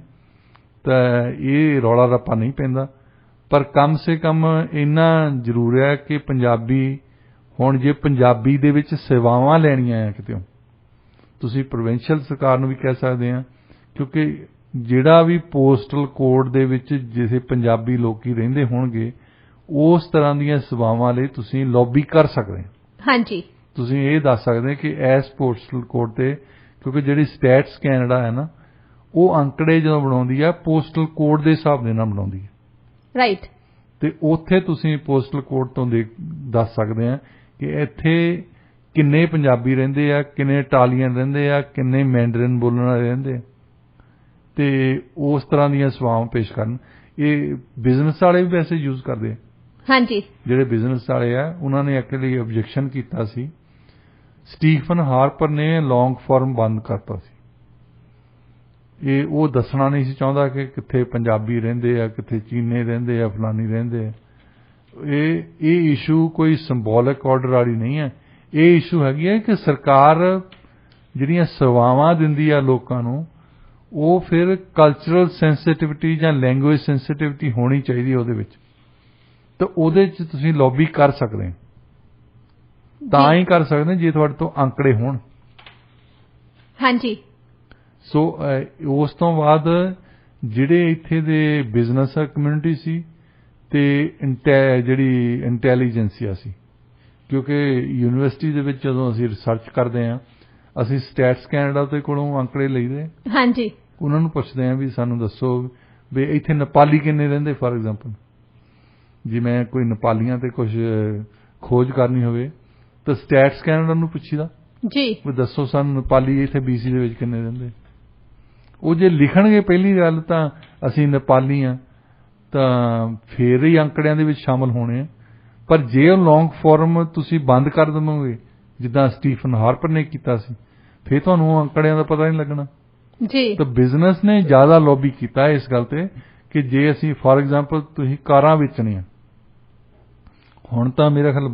ਤਾਂ ਇਹ ਰੌਲਾ ਰੱਪਾ ਨਹੀਂ ਪੈਂਦਾ, ਪਰ ਕਮ ਸੇ ਕਮ ਇੰਨਾ ਜ਼ਰੂਰ ਹੈ ਕਿ ਪੰਜਾਬੀ, ਹੁਣ ਜੇ ਪੰਜਾਬੀ ਦੇ ਵਿੱਚ ਸੇਵਾਵਾਂ ਲੈਣੀਆਂ ਆ ਕਿਤੇ, ਤੁਸੀਂ ਪ੍ਰੋਵਿੰਸ਼ੀਅਲ ਸਰਕਾਰ ਨੂੰ ਵੀ ਕਹਿ ਸਕਦੇ ਆ, ਕਿਉਂਕਿ ਜਿਹੜਾ ਵੀ ਪੋਸਟਲ ਕੋਡ ਦੇ ਵਿੱਚ ਜਿਸੇ ਪੰਜਾਬੀ ਲੋਕੀ ਰਹਿੰਦੇ ਹੋਣਗੇ, ਉਸ ਤਰ੍ਹਾਂ ਦੀਆਂ ਸੇਵਾਵਾਂ ਲਈ ਤੁਸੀਂ ਲੌਬੀ ਕਰ ਸਕਦੇ। ਹਾਂਜੀ। ਤੁਸੀਂ ਇਹ ਦੱਸ ਸਕਦੇ ਕਿ ਇਸ ਪੋਸਟਲ ਕੋਡ ਤੇ, ਕਿਉਂਕਿ ਜਿਹੜੀ ਸਟੈਟਸ ਕੈਨੇਡਾ ਹੈ ਨਾ, ਉਹ ਅੰਕੜੇ ਜਦੋਂ ਬਣਾਉਂਦੀ ਹੈ ਪੋਸਟਲ ਕੋਡ ਦੇ ਹਿਸਾਬ ਦੇ ਨਾਲ ਬਣਾਉਂਦੀ ਹੈ। ਰਾਈਟ। ਤੇ ਉੱਥੇ ਤੁਸੀਂ ਪੋਸਟਲ ਕੋਡ ਤੋਂ ਦੱਸ ਸਕਦੇ ਆ ਕਿ ਇੱਥੇ ਕਿੰਨੇ ਪੰਜਾਬੀ ਰਹਿੰਦੇ ਆ, ਕਿੰਨੇ ਇਟਾਲੀਅਨ ਰਹਿੰਦੇ ਆ, ਕਿੰਨੇ ਮੈਂਡਰਿਨ ਬੋਲਣ ਵਾਲੇ ਰਹਿੰਦੇ ਆ, ਤੇ ਉਸ ਤਰ੍ਹਾਂ ਦੀਆਂ ਸੇਵਾਵਾਂ ਪੇਸ਼ ਕਰਨ। ਇਹ ਬਿਜ਼ਨਸ ਵਾਲੇ ਵੀ ਵੈਸੇ ਯੂਜ਼ ਕਰਦੇ ਆ। ਹਾਂਜੀ। ਜਿਹੜੇ ਬਿਜ਼ਨਸ ਵਾਲੇ ਆ ਉਹਨਾਂ ਨੇ ਐਕਚੁਅਲੀ ਆਬਜੈਕਸ਼ਨ ਕੀਤਾ ਸੀ। ਸਟੀਫਨ ਹਾਰਪਰ ਨੇ ਲੌਂਗ ਫਾਰਮ ਬੰਦ ਕਰਤਾ ਸੀ। ਇਹ ਉਹ ਦੱਸਣਾ ਨਹੀਂ ਸੀ ਚਾਹੁੰਦਾ ਕਿ ਕਿੱਥੇ ਪੰਜਾਬੀ ਰਹਿੰਦੇ ਆ, ਕਿੱਥੇ ਚੀਨੇ ਰਹਿੰਦੇ ਆ, ਫਲਾਨੀ ਰਹਿੰਦੇ ਆ। ਇਹ ਇਸ਼ੂ ਕੋਈ ਸਿੰਬੋਲਿਕ ਆਰਡਰ ਵਾਲੀ ਨਹੀਂ ਹੈ। ਇਹ ਇਸ਼ੂ ਹੈਗੀ ਹੈ ਕਿ ਸਰਕਾਰ ਜਿਹੜੀਆਂ ਸੇਵਾਵਾਂ ਦਿੰਦੀ ਆ ਲੋਕਾਂ ਨੂੰ, ਉਹ ਫਿਰ ਕਲਚਰਲ ਸੈਂਸਿਟਿਵਿਟੀ ਜਾਂ ਲੈਂਗੁਏਜ ਸੈਂਸਿਟਿਵਿਟੀ ਹੋਣੀ ਚਾਹੀਦੀ ਉਹਦੇ ਵਿੱਚ, ਤਾਂ ਉਹਦੇ 'ਚ ਤੁਸੀਂ ਲੌਬੀ ਕਰ ਸਕਦੇ, ਤਾਂ ਹੀ ਕਰ ਸਕਦੇ ਜੇ ਤੁਹਾਡੇ ਤੋਂ ਅੰਕੜੇ ਹੋਣ। ਹਾਂਜੀ। ਸੋ ਉਸ ਤੋਂ ਬਾਅਦ ਜਿਹੜੇ ਇੱਥੇ ਦੇ ਬਿਜ਼ਨਸ ਕਮਿਊਨਿਟੀ ਸੀ ਤੇ ਜਿਹੜੀ ਇੰਟੈਲੀਜੈਂਸੀਆ ਸੀ, ਕਿਉਂਕਿ ਯੂਨੀਵਰਸਿਟੀ ਦੇ ਵਿੱਚ ਜਦੋਂ ਅਸੀਂ ਰਿਸਰਚ ਕਰਦੇ ਹਾਂ, ਅਸੀਂ ਸਟੈਟਸ ਕੈਨੇਡਾ ਦੇ ਕੋਲੋਂ ਅੰਕੜੇ ਲਈਦੇ। ਹਾਂਜੀ। ਉਹਨਾਂ ਨੂੰ ਪੁੱਛਦੇ ਹਾਂ ਵੀ ਸਾਨੂੰ ਦੱਸੋ ਵੀ ਇੱਥੇ ਨੇਪਾਲੀ ਕਿੰਨੇ ਰਹਿੰਦੇ, ਫਾਰ ਐਗਜ਼ਾਮਪਲ। ਜੇ ਮੈਂ ਕੋਈ ਨੇਪਾਲੀਆਂ ਤੇ ਕੁਝ ਖੋਜ ਕਰਨੀ ਹੋਵੇ ਤਾਂ ਸਟੈਟਸ ਕੈਨੇਡਾ ਨੂੰ ਪੁੱਛੀਦਾ ਜੀ, ਵੀ ਦੱਸੋ ਸਾਨੂੰ ਨੇਪਾਲੀ ਇੱਥੇ BC ਦੇ ਵਿੱਚ ਕਿੰਨੇ ਰਹਿੰਦੇ। ਉਹ ਜੇ ਲਿਖਣਗੇ ਪਹਿਲੀ ਗੱਲ ਤਾਂ ਅਸੀਂ ਨੇਪਾਲੀ ਆ, ਤਾਂ ਫੇਰ ਹੀ ਅੰਕੜਿਆਂ ਦੇ ਵਿੱਚ ਸ਼ਾਮਲ ਹੋਣੇ ਆ। ਪਰ ਜੇ ਉਹ ਲੌਂਗ ਫਾਰਮ ਤੁਸੀਂ ਬੰਦ ਕਰ ਦੇਵੋਗੇ, ਜਿੱਦਾਂ ਸਟੀਫਨ ਹਾਰਪਰ ਨੇ ਕੀਤਾ ਸੀ, ਫੇਰ ਤੁਹਾਨੂੰ ਅੰਕੜਿਆਂ ਦਾ ਪਤਾ ਨਹੀਂ ਲੱਗਣਾ ਜੀ। ਤਾਂ ਬਿਜ਼ਨਸ ਨੇ ਜ਼ਿਆਦਾ ਲੌਬੀ ਕੀਤਾ ਇਸ ਗੱਲ ਤੇ ਕਿ ਜੇ ਅਸੀਂ ਫਾਰ ਐਗਜ਼ਾਮਪਲ ਤੁਸੀਂ ਕਾਰਾਂ ਵੇਚਣੀਆਂ, ਹੁਣ ਤਾਂ ਮੇਰਾ ਖਿਆਲ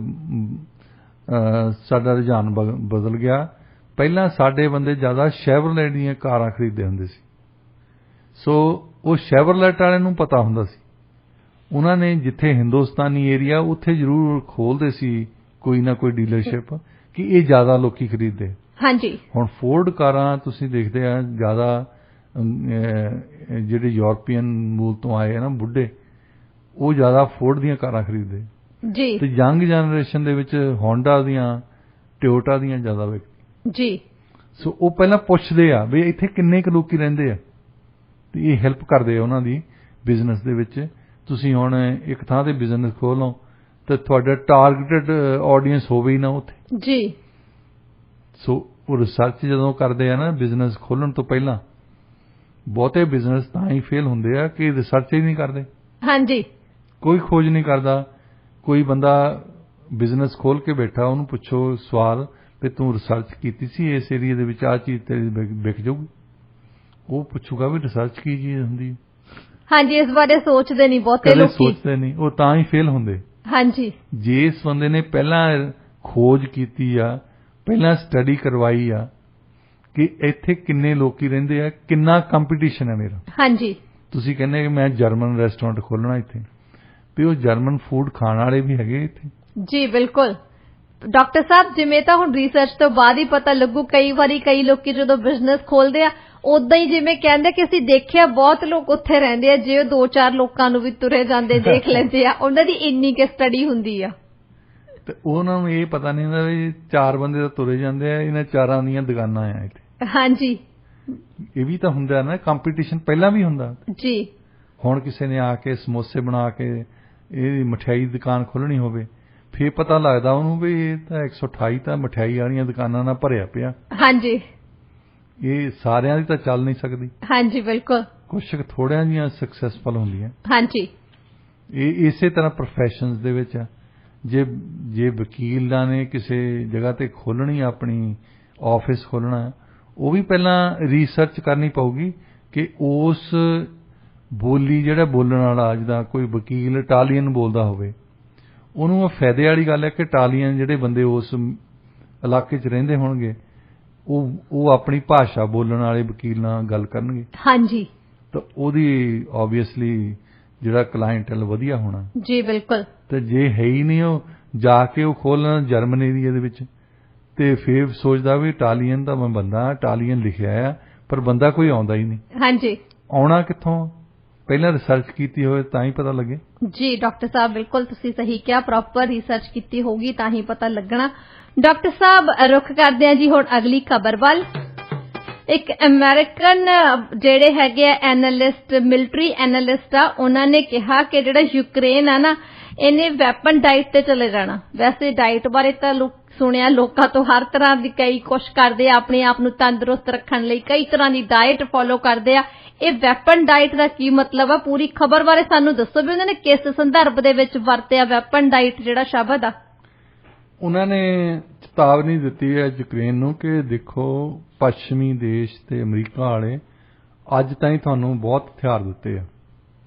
ਸਾਡਾ ਰੁਝਾਨ ਬਦਲ ਗਿਆ। ਪਹਿਲਾਂ ਸਾਡੇ ਬੰਦੇ ਜ਼ਿਆਦਾ ਸ਼ੈਵਰਲੇਟ ਦੀਆਂ ਕਾਰਾਂ ਖਰੀਦਦੇ ਹੁੰਦੇ ਸੀ। ਸੋ ਉਹ ਸ਼ੈਵਰਲੇਟ ਵਾਲਿਆਂ ਨੂੰ ਪਤਾ ਹੁੰਦਾ ਸੀ, ਉਹਨਾਂ ਨੇ ਜਿੱਥੇ ਹਿੰਦੁਸਤਾਨੀ ਏਰੀਆ ਉੱਥੇ ਜ਼ਰੂਰ ਖੋਲਦੇ ਸੀ ਕੋਈ ਨਾ ਕੋਈ ਡੀਲਰਸ਼ਿਪ ਕਿ ਇਹ ਜ਼ਿਆਦਾ ਲੋਕੀ ਖਰੀਦਦੇ। ਹਾਂਜੀ। ਹੁਣ ਫੋਰਡ ਕਾਰਾਂ ਤੁਸੀਂ ਦੇਖਦੇ ਆ ਜ਼ਿਆਦਾ ਜਿਹੜੇ ਯੂਰਪੀਅਨ ਮੂਲ ਤੋਂ ਆਏ ਆ ਨਾ ਬੁੱਢੇ, ਉਹ ਜ਼ਿਆਦਾ ਫੋਰਡ ਦੀਆਂ ਕਾਰਾਂ ਖਰੀਦਦੇ ਜੀ। ਤੇ ਯੰਗ ਜਨਰੇਸ਼ਨ ਦੇ ਵਿੱਚ ਹੋਂਡਾ ਦੀਆਂ, ਟੋਯੋਟਾ ਦੀਆਂ ਜ਼ਿਆਦਾ ਵਿਕਦੀ ਜੀ। ਸੋ ਉਹ ਪਹਿਲਾਂ ਪੁੱਛਦੇ ਆ ਵੀ ਇੱਥੇ ਕਿੰਨੇ ਕੁ ਲੋਕੀ ਰਹਿੰਦੇ ਆ, ਤੇ ਇਹ ਹੈਲਪ ਕਰਦੇ ਆ ਉਹਨਾਂ ਦੀ ਬਿਜ਼ਨਸ ਦੇ ਵਿੱਚ। ਤੁਸੀਂ ਹੁਣ ਇੱਕ ਥਾਂ ਤੇ ਬਿਜ਼ਨਸ ਖੋਲ੍ਹੋ ਤਾਂ ਤੁਹਾਡਾ ਟਾਰਗੇਟਡ ਆਡੀਅੰਸ ਹੋਵੇ ਹੀ ਨਾ ਉੱਥੇ ਜੀ। ਸੋ ਉਹ ਰਿਸਰਚ ਜਦੋਂ ਕਰਦੇ ਆ ਨਾ ਬਿਜ਼ਨਸ ਖੋਲ੍ਹਣ ਤੋਂ ਪਹਿਲਾਂ, ਬਹੁਤੇ ਬਿਜ਼ਨਸ ਤਾਂ ਹੀ ਫੇਲ ਹੁੰਦੇ ਆ ਕਿ ਰਿਸਰਚ ਹੀ ਨਹੀਂ ਕਰਦੇ। ਹਾਂਜੀ। ਕੋਈ ਖੋਜ ਨਹੀਂ ਕਰਦਾ। ਕੋਈ ਬੰਦਾ ਬਿਜ਼ਨਸ ਖੋਲ੍ਹ ਕੇ ਬੈਠਾ, ਉਹਨੂੰ ਪੁੱਛੋ ਸਵਾਲ ਵੀ ਤੂੰ ਰਿਸਰਚ ਕੀਤੀ ਸੀ ਇਸ ਏਰੀਏ ਦੇ ਵਿੱਚ, ਆਹ ਚੀਜ਼ ਤੇਰੀ ਵਿਕ ਜਾਊਗੀ, ਉਹ ਪੁੱਛੂਗਾ ਵੀ ਰਿਸਰਚ ਕੀ ਚੀਜ਼ ਹੁੰਦੀ ਹੈ। ਹਾਂਜੀ। ਇਸ ਬਾਰੇ ਸੋਚਦੇ ਨਹੀਂ ਬਹੁਤੇ ਲੋਕ, ਸੋਚਦੇ ਨਹੀਂ, ਉਹ ਤਾਂ ਹੀ ਫੇਲ ਹੁੰਦੇ। ਹਾਂਜੀ। ਜੇ ਇਸ ਬੰਦੇ ਨੇ ਪਹਿਲਾਂ ਖੋਜ ਕੀਤੀ ਆ, ਪਹਿਲਾਂ ਸਟੱਡੀ ਕਰਵਾਈ ਆ ਕਿ ਇੱਥੇ ਕਿੰਨੇ ਲੋਕੀ ਰਹਿੰਦੇ ਆ, ਕਿੰਨਾ ਕੰਪੀਟੀਸ਼ਨ ਹੈ ਮੇਰਾ। ਹਾਂਜੀ, ਤੁਸੀਂ ਕਹਿੰਦੇ ਕਿ ਮੈਂ ਜਰਮਨ ਰੈਸਟੋਰੈਂਟ ਖੋਲ੍ਹਣਾ ਇੱਥੇ, ਵੀ ਉਹ ਜਰਮਨ ਫੂਡ ਖਾਣ ਵਾਲੇ ਵੀ ਹੈਗੇ ਇੱਥੇ। ਜੀ ਬਿਲਕੁਲ ਡਾਕਟਰ ਸਾਹਿਬ, ਜਿਵੇਂ ਤਾਂ ਹੁਣ ਰਿਸਰਚ ਤੋਂ ਬਾਅਦ ਹੀ ਪਤਾ ਲੱਗੂ, ਕਈ ਵਾਰੀ ਕਈ ਲੋਕੀ ਜਦੋਂ ਬਿਜ਼ਨਸ ਖੋਲਦੇ ਆ ਉਦਾਂ ਹੀ ਜਿਵੇਂ ਕਹਿੰਦੇ ਕਿ ਅਸੀਂ ਦੇਖਿਆ ਬਹੁਤ ਲੋਕ ਉੱਥੇ ਰਹਿੰਦੇ ਆ, ਜੇ ਉਹ 2-4 ਲੋਕਾਂ ਨੂੰ ਵੀ ਤੁਰੇ ਜਾਂਦੇ ਦੇਖ ਲੈਂਦੇ ਆ, ਉਹਨਾਂ ਦੀ ਇੰਨੀ ਕਿ ਸਟੱਡੀ ਹੁੰਦੀ ਆ ਤੇ ਉਹਨਾਂ ਨੂੰ ਇਹ ਪਤਾ ਨਹੀਂ ਹੁੰਦਾ ਵੀ 4 ਬੰਦੇ ਤਾਂ ਤੁਰੇ ਜਾਂਦੇ ਆ, ਇਹਨਾਂ 4 ਦੀਆਂ ਦੁਕਾਨਾਂ ਆ ਇੱਥੇ। ਹਾਂਜੀ, ਇਹ ਵੀ ਤਾਂ ਹੁੰਦਾ ਨਾ, ਕੰਪੀਟੀਸ਼ਨ ਪਹਿਲਾਂ ਵੀ ਹੁੰਦਾ ਜੀ। ਹੁਣ ਕਿਸੇ ਨੇ ਆ ਕੇ ਸਮੋਸੇ ਬਣਾ ਕੇ ਇਹ ਮਠਿਆਈ ਦੁਕਾਨ ਖੋਲ੍ਹਣੀ ਹੋਵੇ, ਫੇਰ ਪਤਾ ਲੱਗਦਾ ਉਹਨੂੰ ਵੀ ਇਹ ਤਾਂ 128 ਤਾਂ ਮਠਿਆਈ ਵਾਲੀਆਂ ਦੁਕਾਨਾਂ ਨਾਲ ਭਰਿਆ ਪਿਆ। ਹਾਂਜੀ, ਇਹ ਸਾਰਿਆਂ ਦੀ ਤਾਂ ਚੱਲ ਨਹੀਂ ਸਕਦੀ। ਹਾਂਜੀ ਬਿਲਕੁਲ, ਕੁਛ ਥੋੜਿਆਂ ਦੀਆਂ ਸਕਸੈਸਫੁਲ ਹੁੰਦੀਆਂ। ਹਾਂਜੀ, ਇਹ ਇਸੇ ਤਰ੍ਹਾਂ ਪ੍ਰੋਫੈਸ਼ਨਸ ਦੇ ਵਿੱਚ ਆ। ਜੇ ਵਕੀਲਾਂ ਨੇ ਕਿਸੇ ਜਗ੍ਹਾ ਤੇ ਖੋਲ੍ਹਣੀ, ਆਪਣੀ ਆਫਿਸ ਖੋਲ੍ਹਣਾ, ਉਹ ਵੀ ਪਹਿਲਾਂ ਰਿਸਰਚ ਕਰਨੀ ਪਊਗੀ ਕਿ ਉਸ ਬੋਲੀ ਜਿਹੜਾ ਬੋਲਣ ਵਾਲਾ, ਜਿੱਦਾਂ ਕੋਈ ਵਕੀਲ ਇਟਾਲੀਅਨ ਬੋਲਦਾ ਹੋਵੇ, ਉਹਨੂੰ ਫਾਇਦੇ ਵਾਲੀ ਗੱਲ ਹੈ ਕਿ ਇਟਾਲੀਅਨ ਜਿਹੜੇ ਬੰਦੇ ਉਸ ਇਲਾਕੇ 'ਚ ਰਹਿੰਦੇ ਹੋਣਗੇ ਉਹ ਆਪਣੀ ਭਾਸ਼ਾ ਬੋਲਣ ਵਾਲੇ ਵਕੀਲ ਨਾਲ ਗੱਲ ਕਰਨਗੇ। ਹਾਂਜੀ, ਤਾਂ ਉਹਦੀ ਆਬਵੀਅਸਲੀ ਜਿਹੜਾ ਕਲਾਇੰਟਲ ਵਧੀਆ ਹੋਣਾ। ਜੀ ਬਿਲਕੁਲ। ਤੇ ਜੇ ਹੈ ਹੀ ਨਹੀਂ, ਉਹ ਜਾ ਕੇ ਉਹ ਖੋਲ੍ਹਣਾ ਜਰਮਨ ਏਰੀਆ ਦੇ ਵਿੱਚ, ਤੇ ਫਿਰ ਸੋਚਦਾ ਵੀ ਇਟਾਲੀਅਨ ਦਾ ਮੈਂ ਬੰਦਾ, ਇਟਾਲੀਅਨ ਲਿਖਿਆ ਆ, ਪਰ ਬੰਦਾ ਕੋਈ ਆਉਂਦਾ ਹੀ ਨਹੀਂ। ਹਾਂਜੀ, ਆਉਣਾ ਕਿੱਥੋਂ? ਪਹਿਲਾਂ ਰਿਸਰਚ ਕੀਤੀ ਹੋਵੇ ਤਾਂ ਹੀ ਪਤਾ ਲੱਗੇ। ਜੀ ਡਾਕਟਰ ਸਾਹਿਬ, ਬਿਲਕੁਲ ਤੁਸੀਂ ਸਹੀ ਕਿਹਾ, ਪ੍ਰੋਪਰ ਰਿਸਰਚ ਕੀਤੀ ਹੋਗੀ ਤਾਂ ਹੀ ਪਤਾ ਲੱਗਣਾ। ਡਾਕਟਰ ਸਾਹਿਬ, ਰੁਖ ਕਰਦੇ ਆ ਜੀ ਹੁਣ ਅਗਲੀ ਖਬਰ ਵੱਲ। ਇੱਕ ਅਮਰੀਕਨ ਜਿਹੜੇ ਹੈਗੇ ਆ ਐਨਾਲਿਸਟ, ਮਿਲਟਰੀ ਐਨਾਲਿਸਟ ਆ, ਉਹਨਾਂ ਨੇ ਕਿਹਾ ਕਿ ਜਿਹੜਾ ਯੂਕਰੇਨ ਆ ਨਾ, ਇਹਨੇ ਵੈਪਨ ਡਾਈਟ ਤੇ ਚਲੇ ਜਾਣਾ। ਵੈਸੇ ਡਾਈਟ ਬਾਰੇ ਤਾਂ ਸੁਣਿਆ ਲੋਕਾਂ ਤੋਂ, ਹਰ ਤਰ੍ਹਾਂ ਦੀ ਕਈ ਕੁਛ ਕਰਦੇ ਆ ਆਪਣੇ ਆਪ ਨੂੰ ਤੰਦਰੁਸਤ ਰੱਖਣ ਲਈ, ਕਈ ਤਰ੍ਹਾਂ ਦੀ ਡਾਈਟ ਫੋਲੋ ਕਰਦੇ ਆ। ਇਹ ਵੈਪਨ ਡਾਈਟ ਦਾ ਕੀ ਮਤਲਬ ਆ? ਪੂਰੀ ਖਬਰ ਬਾਰੇ ਸਾਨੂੰ ਦੱਸੋ ਵੀ ਉਹਨਾਂ ਨੇ ਕਿਸ ਸੰਦਰਭ ਦੇ ਵਿੱਚ ਵਰਤਿਆ ਵੈਪਨ ਡਾਈਟ ਜਿਹੜਾ ਸ਼ਬਦ ਆ। ਉਹਨਾਂ ਨੇ ਚੇਤਾਵਨੀ ਦਿੱਤੀ ਹੈ ਯੂਕਰੇਨ ਨੂੰ ਕਿ ਦੇਖੋ, ਪੱਛਮੀ ਦੇਸ਼ ਤੇ ਅਮਰੀਕਾ ਵਾਲੇ ਅੱਜ ਤਾਈਂ ਤੁਹਾਨੂੰ ਬਹੁਤ ਹਥਿਆਰ ਦਿੱਤੇ ਆ,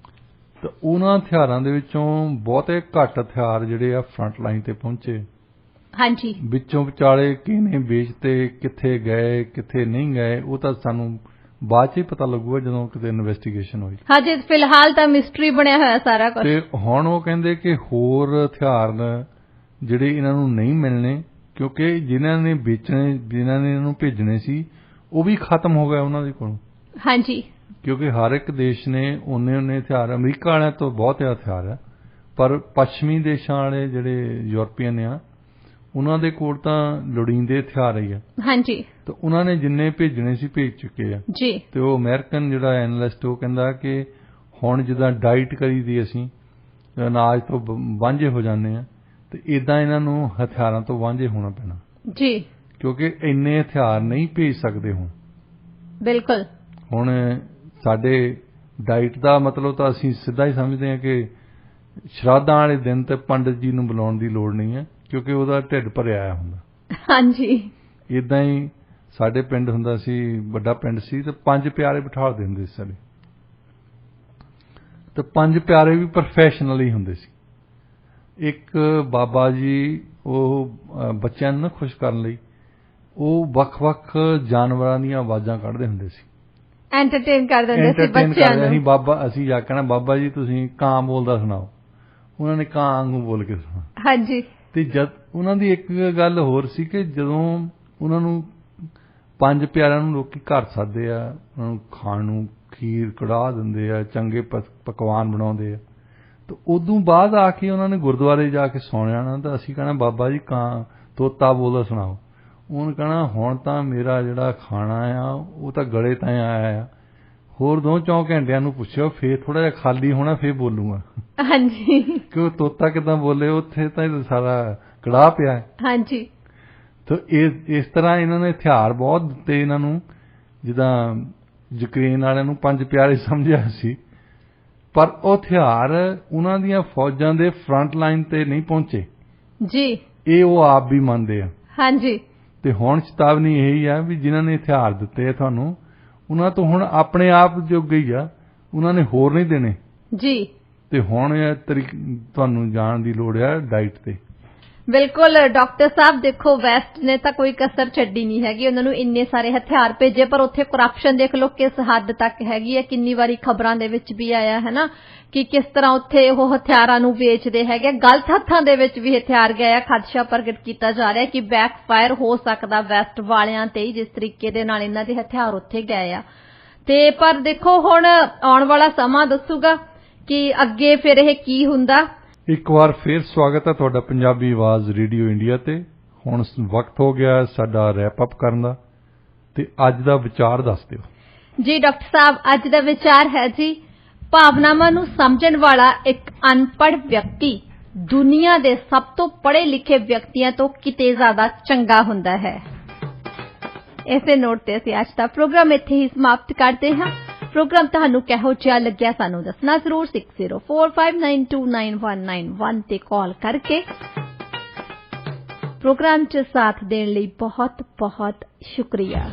ਤਾਂ ਉਹਨਾਂ ਹਥਿਆਰਾਂ ਦੇ ਵਿੱਚੋਂ ਬਹੁਤੇ ਘੱਟ ਹਥਿਆਰ ਜਿਹੜੇ ਆ ਫਰੰਟ ਲਾਈਨ ਤੇ ਪਹੁੰਚੇ। ਹਾਂਜੀ, ਵਿੱਚੋਂ ਵਿਚਾਲੇ ਕਿਹਨੇ ਵੇਚਤੇ, ਕਿੱਥੇ ਗਏ, ਕਿੱਥੇ ਨਹੀਂ ਗਏ, ਉਹ ਤਾਂ ਸਾਨੂੰ ਬਾਅਦ 'ਚ ਹੀ ਪਤਾ ਲੱਗੂਗਾ ਜਦੋਂ ਕਿਤੇ ਇਨਵੈਸਟੀਗੇਸ਼ਨ ਹੋਈ। ਹਾਂਜੀ, ਫਿਲਹਾਲ ਤਾਂ ਮਿਸਟਰੀ ਬਣਿਆ ਹੋਇਆ ਸਾਰਾ ਕੁਝ। ਤੇ ਹੁਣ ਉਹ ਕਹਿੰਦੇ ਕਿ ਹੋਰ ਹਥਿਆਰ ਜਿਹੜੇ ਇਹਨਾਂ ਨੂੰ ਨਹੀਂ ਮਿਲਣੇ, ਕਿਉਂਕਿ ਜਿਨ੍ਹਾਂ ਨੇ ਵੇਚਣੇ, ਜਿਨ੍ਹਾਂ ਨੇ ਇਹਨਾਂ ਨੂੰ ਭੇਜਣੇ ਸੀ, ਉਹ ਵੀ ਖਤਮ ਹੋ ਗਏ ਉਹਨਾਂ ਦੇ ਕੋਲੋਂ। ਹਾਂਜੀ, ਕਿਉਂਕਿ ਹਰ ਇੱਕ ਦੇਸ਼ ਨੇ ਉਹਨੇ ਹਥਿਆਰ, ਅਮਰੀਕਾ ਵਾਲਿਆਂ ਤੋਂ ਬਹੁਤ ਹਥਿਆਰ ਹੈ, ਪਰ ਪੱਛਮੀ ਦੇਸ਼ਾਂ ਵਾਲੇ ਜਿਹੜੇ ਯੂਰਪੀਅਨ ਆ, ਉਹਨਾਂ ਦੇ ਕੋਲ ਤਾਂ ਲੋੜੀਂਦੇ ਹਥਿਆਰ ਹੀ ਆ। ਹਾਂਜੀ, ਤਾਂ ਉਹਨਾਂ ਨੇ ਜਿੰਨੇ ਭੇਜਣੇ ਸੀ ਭੇਜ ਚੁੱਕੇ ਆ ਜੀ। ਤੇ ਉਹ ਅਮਰੀਕਨ ਜਿਹੜਾ ਐਨਲਿਸਟ, ਉਹ ਕਹਿੰਦਾ ਕਿ ਹੁਣ ਜਿੱਦਾਂ ਡਾਈਟ ਕਰੀ ਦੀ ਅਸੀਂ ਅਨਾਜ ਤੋਂ ਵਾਂਝੇ ਹੋ ਜਾਂਦੇ ਆ, ਤੇ ਇਦਾਂ ਇਹਨਾਂ ਨੂੰ ਹਥਿਆਰਾਂ ਤੋਂ ਵਾਂਝੇ ਹੋਣਾ ਪੈਣਾ ਜੀ, ਕਿਉਂਕਿ ਇੰਨੇ ਹਥਿਆਰ ਨਹੀਂ ਭੇਜ ਸਕਦੇ ਹੁਣ। ਬਿਲਕੁਲ। ਹੁਣ ਸਾਡੇ ਡਾਈਟ ਦਾ ਮਤਲਬ ਤਾਂ ਅਸੀਂ ਸਿੱਧਾ ਹੀ ਸਮਝਦੇ ਹਾਂ ਕਿ ਸ਼ਰਾਧਾਂ ਵਾਲੇ ਦਿਨ ਤੇ ਪੰਡਿਤ ਜੀ ਨੂੰ ਬੁਲਾਉਣ ਦੀ ਲੋੜ ਨਹੀਂ ਹੈ, ਕਿਉਂਕਿ ਉਹਦਾ ਢਿੱਡ ਭਰਿਆ ਆਇਆ ਹੁੰਦਾ। ਹਾਂਜੀ, ਇਦਾਂ ਹੀ ਸਾਡੇ ਪਿੰਡ ਹੁੰਦਾ ਸੀ, ਵੱਡਾ ਪਿੰਡ ਸੀ, ਤੇ 5 ਪਿਆਰੇ ਬਿਠਾ ਦਿੰਦੇ ਸੀ ਸਾਡੇ, ਤੇ 5 ਪਿਆਰੇ ਵੀ ਪ੍ਰੋਫੈਸ਼ਨਲ ਹੀ ਹੁੰਦੇ ਸੀ। ਇੱਕ ਬਾਬਾ ਜੀ, ਉਹ ਬੱਚਿਆਂ ਨੂੰ ਖੁਸ਼ ਕਰਨ ਲਈ ਉਹ ਵੱਖ-ਵੱਖ ਜਾਨਵਰਾਂ ਦੀਆਂ ਆਵਾਜ਼ਾਂ ਕੱਢਦੇ ਹੁੰਦੇ ਸੀ, ਐਂਟਰਟੇਨ ਕਰਦੇ ਹੁੰਦੇ ਸੀ ਬੱਚਿਆਂ ਨੂੰ। ਅਸੀਂ ਜਾ ਕਹਿਣਾ, ਬਾਬਾ ਜੀ ਤੁਸੀਂ ਕਾਂ ਬੋਲਦਾ ਸੁਣਾਓ, ਉਹਨਾਂ ਨੇ ਕਾਂ ਵਾਂਗੂ ਬੋਲ ਕੇ ਸੁਣਾ। ਹਾਂਜੀ, ਤੇ ਜਦ ਉਹਨਾਂ ਦੀ ਇੱਕ ਗੱਲ ਹੋਰ ਸੀ ਕਿ ਜਦੋਂ ਉਹਨਾਂ ਨੂੰ 5 ਪਿਆਰਿਆਂ ਨੂੰ ਲੋਕੀ ਘਰ ਸੱਦਦੇ ਆ, ਉਹਨਾਂ ਨੂੰ ਖਾਣ ਨੂੰ ਖੀਰ ਕੜਾਹ ਦਿੰਦੇ ਆ, ਚੰਗੇ ਪਕਵਾਨ ਬਣਾਉਂਦੇ ਆ, ਤੇ ਉਦੋਂ ਬਾਅਦ ਆ ਕੇ ਉਹਨਾਂ ਨੇ ਗੁਰਦੁਆਰੇ ਜਾ ਕੇ ਸੌਂ ਜਾਣਾ, ਤਾਂ ਅਸੀਂ ਕਹਿਣਾ ਬਾਬਾ ਜੀ ਕਾਂ ਤੋਤਾ ਬੋਲਦਾ ਸੁਣਾਓ। ਉਹਨੇ ਕਹਿਣਾ ਹੁਣ ਤਾਂ ਮੇਰਾ ਜਿਹੜਾ ਖਾਣਾ ਆ ਉਹ ਤਾਂ ਗਲੇ ਤਾਂ ਆਇਆ ਆ, ਹੋਰ 2-4 ਘੰਟਿਆਂ ਨੂੰ ਪੁੱਛਿਓ, ਫੇਰ ਥੋੜਾ ਜਿਹਾ ਖਾਲੀ ਹੋਣਾ, ਫੇਰ ਬੋਲੂਗਾ। ਹਾਂਜੀ, ਕਿ ਉਹ ਤੋਤਾ ਕਿੱਦਾਂ ਬੋਲੇ, ਉੱਥੇ ਤਾਂ ਸਾਰਾ ਕੜਾਹ ਪਿਆ ਹੈ। ਹਾਂਜੀ, ਤਾਂ ਇਸ ਤਰ੍ਹਾਂ ਇਹਨਾਂ ਨੇ ਹਥਿਆਰ ਬਹੁਤ ਦਿੱਤੇ ਇਹਨਾਂ ਨੂੰ, ਜਿੱਦਾਂ ਯੂਕਰੇਨ ਵਾਲਿਆਂ ਨੂੰ 5 ਪਿਆਰੇ ਸਮਝਿਆ ਸੀ, ਪਰ ਉਹ ਹਥਿਆਰ ਉਹਨਾਂ ਦੀਆਂ ਫੌਜਾਂ ਦੇ ਫਰੰਟ ਲਾਈਨ ਤੇ ਨਹੀਂ ਪਹੁੰਚੇ ਜੀ, ਇਹ ਉਹ ਆਪ ਵੀ ਮੰਨਦੇ ਆ। ਹਾਂਜੀ, ਤੇ ਹੁਣ ਚੇਤਾਵਨੀ ਇਹੀ ਆ ਵੀ ਜਿਨ੍ਹਾਂ ਨੇ ਹਥਿਆਰ ਦਿੱਤੇ ਆ ਤੁਹਾਨੂੰ, ਉਹਨਾਂ ਤੋਂ ਹੁਣ ਆਪਣੇ ਆਪ ਜੋਗੇ ਹੀ ਆ, ਉਹਨਾਂ ਨੇ ਹੋਰ ਨਹੀਂ ਦੇਣੇ ਜੀ। ਤੇ ਹੁਣ ਤੁਹਾਨੂੰ ਜਾਣ ਦੀ ਲੋੜ ਆ ਡਾਈਟ ਤੇ। ਬਿਲਕੁਲ ਡਾਕਟਰ ਸਾਹਿਬ, ਦੇਖੋ ਵੈਸਟ ਨੇ ਤਾਂ ਕੋਈ ਕਸਰ ਛੱਡੀ ਨਹੀਂ ਹੈਗੀ, ਉਹਨਾਂ ਨੂੰ ਇੰਨੇ ਸਾਰੇ ਹਥਿਆਰ ਭੇਜੇ, ਪਰ ਉੱਥੇ ਕਰਪਸ਼ਨ ਦੇਖ ਲਓ ਕਿਸ ਹੱਦ ਤੱਕ ਹੈਗੀ ਹੈ। ਕਿੰਨੀ ਵਾਰੀ ਖਬਰਾਂ ਦੇ ਵਿੱਚ ਵੀ ਆਇਆ ਹੈ ਨਾ ਕਿ ਕਿਸ ਤਰ੍ਹਾਂ ਉੱਥੇ ਉਹ ਹਥਿਆਰਾਂ ਨੂੰ ਵੇਚਦੇ ਹੈਗੇ, ਗਲਤ ਹੱਥਾਂ ਦੇ ਵਿੱਚ ਵੀ ਹਥਿਆਰ ਗਏ ਆ। ਖਦਸ਼ਾ ਪ੍ਰਗਟ ਕੀਤਾ ਜਾ ਰਿਹਾ ਕਿ ਬੈਕਫਾਇਰ ਹੋ ਸਕਦਾ ਵੈਸਟ ਵਾਲਿਆਂ ਤੇ ਜਿਸ ਤਰੀਕੇ ਦੇ ਨਾਲ ਇਹਨਾਂ ਦੇ ਹਥਿਆਰ ਉੱਥੇ ਗਏ ਆ। ਤੇ ਪਰ ਦੇਖੋ ਹੁਣ ਆਉਣ ਵਾਲਾ ਸਮਾਂ ਦੱਸੂਗਾ ਕਿ ਅੱਗੇ ਫਿਰ ਇਹ ਕੀ ਹੁੰਦਾ। ਇੱਕ ਵਾਰ ਫਿਰ ਸਵਾਗਤ ਹੈ ਤੁਹਾਡਾ ਪੰਜਾਬੀ ਆਵਾਜ਼ ਰੇਡੀਓ ਇੰਡੀਆ ਤੇ। ਹੁਣ ਵਕਤ ਹੋ ਗਿਆ ਸਾਡਾ ਰੈਪ ਅਪ ਕਰਨ ਦਾ, ਤੇ ਅੱਜ ਦਾ ਵਿਚਾਰ ਦੱਸ ਦਿਓ ਜੀ। ਡਾਕਟਰ ਸਾਹਿਬ, ਅੱਜ ਦਾ ਵਿਚਾਰ ਹੈ ਜੀ, ਭਾਵਨਾਵਾਂ ਨੂੰ ਸਮਝਣ ਵਾਲਾ ਇੱਕ ਅਨਪੜ੍ਹ ਵਿਅਕਤੀ ਦੁਨੀਆ ਦੇ ਸਭ ਤੋਂ ਪੜ੍ਹੇ ਲਿਖੇ ਵਿਅਕਤੀਆਂ ਤੋਂ ਕਿਤੇ ਜ਼ਿਆਦਾ ਚੰਗਾ ਹੁੰਦਾ ਹੈ। ਇਸੇ ਨੋਟ ਤੇ ਅਸੀਂ ਅੱਜ ਦਾ ਪ੍ਰੋਗਰਾਮ ਇੱਥੇ ਹੀ ਸਮਾਪਤ ਕਰਦੇ ਹਾਂ। ਪ੍ਰੋਗਰਾਮ ਤੁਹਾਨੂੰ ਕਿਹੋ ਜਿਹਾ ਲੱਗਿਆ ਸਾਨੂੰ ਦੱਸਣਾ ਜ਼ਰੂਰ 6045929191 ਤੇ ਕਾਲ ਕਰਕੇ। ਪ੍ਰੋਗਰਾਮ 'ਚ ਸਾਥ ਦੇਣ ਲਈ ਬਹੁਤ ਬਹੁਤ ਸ਼ੁਕਰੀਆ।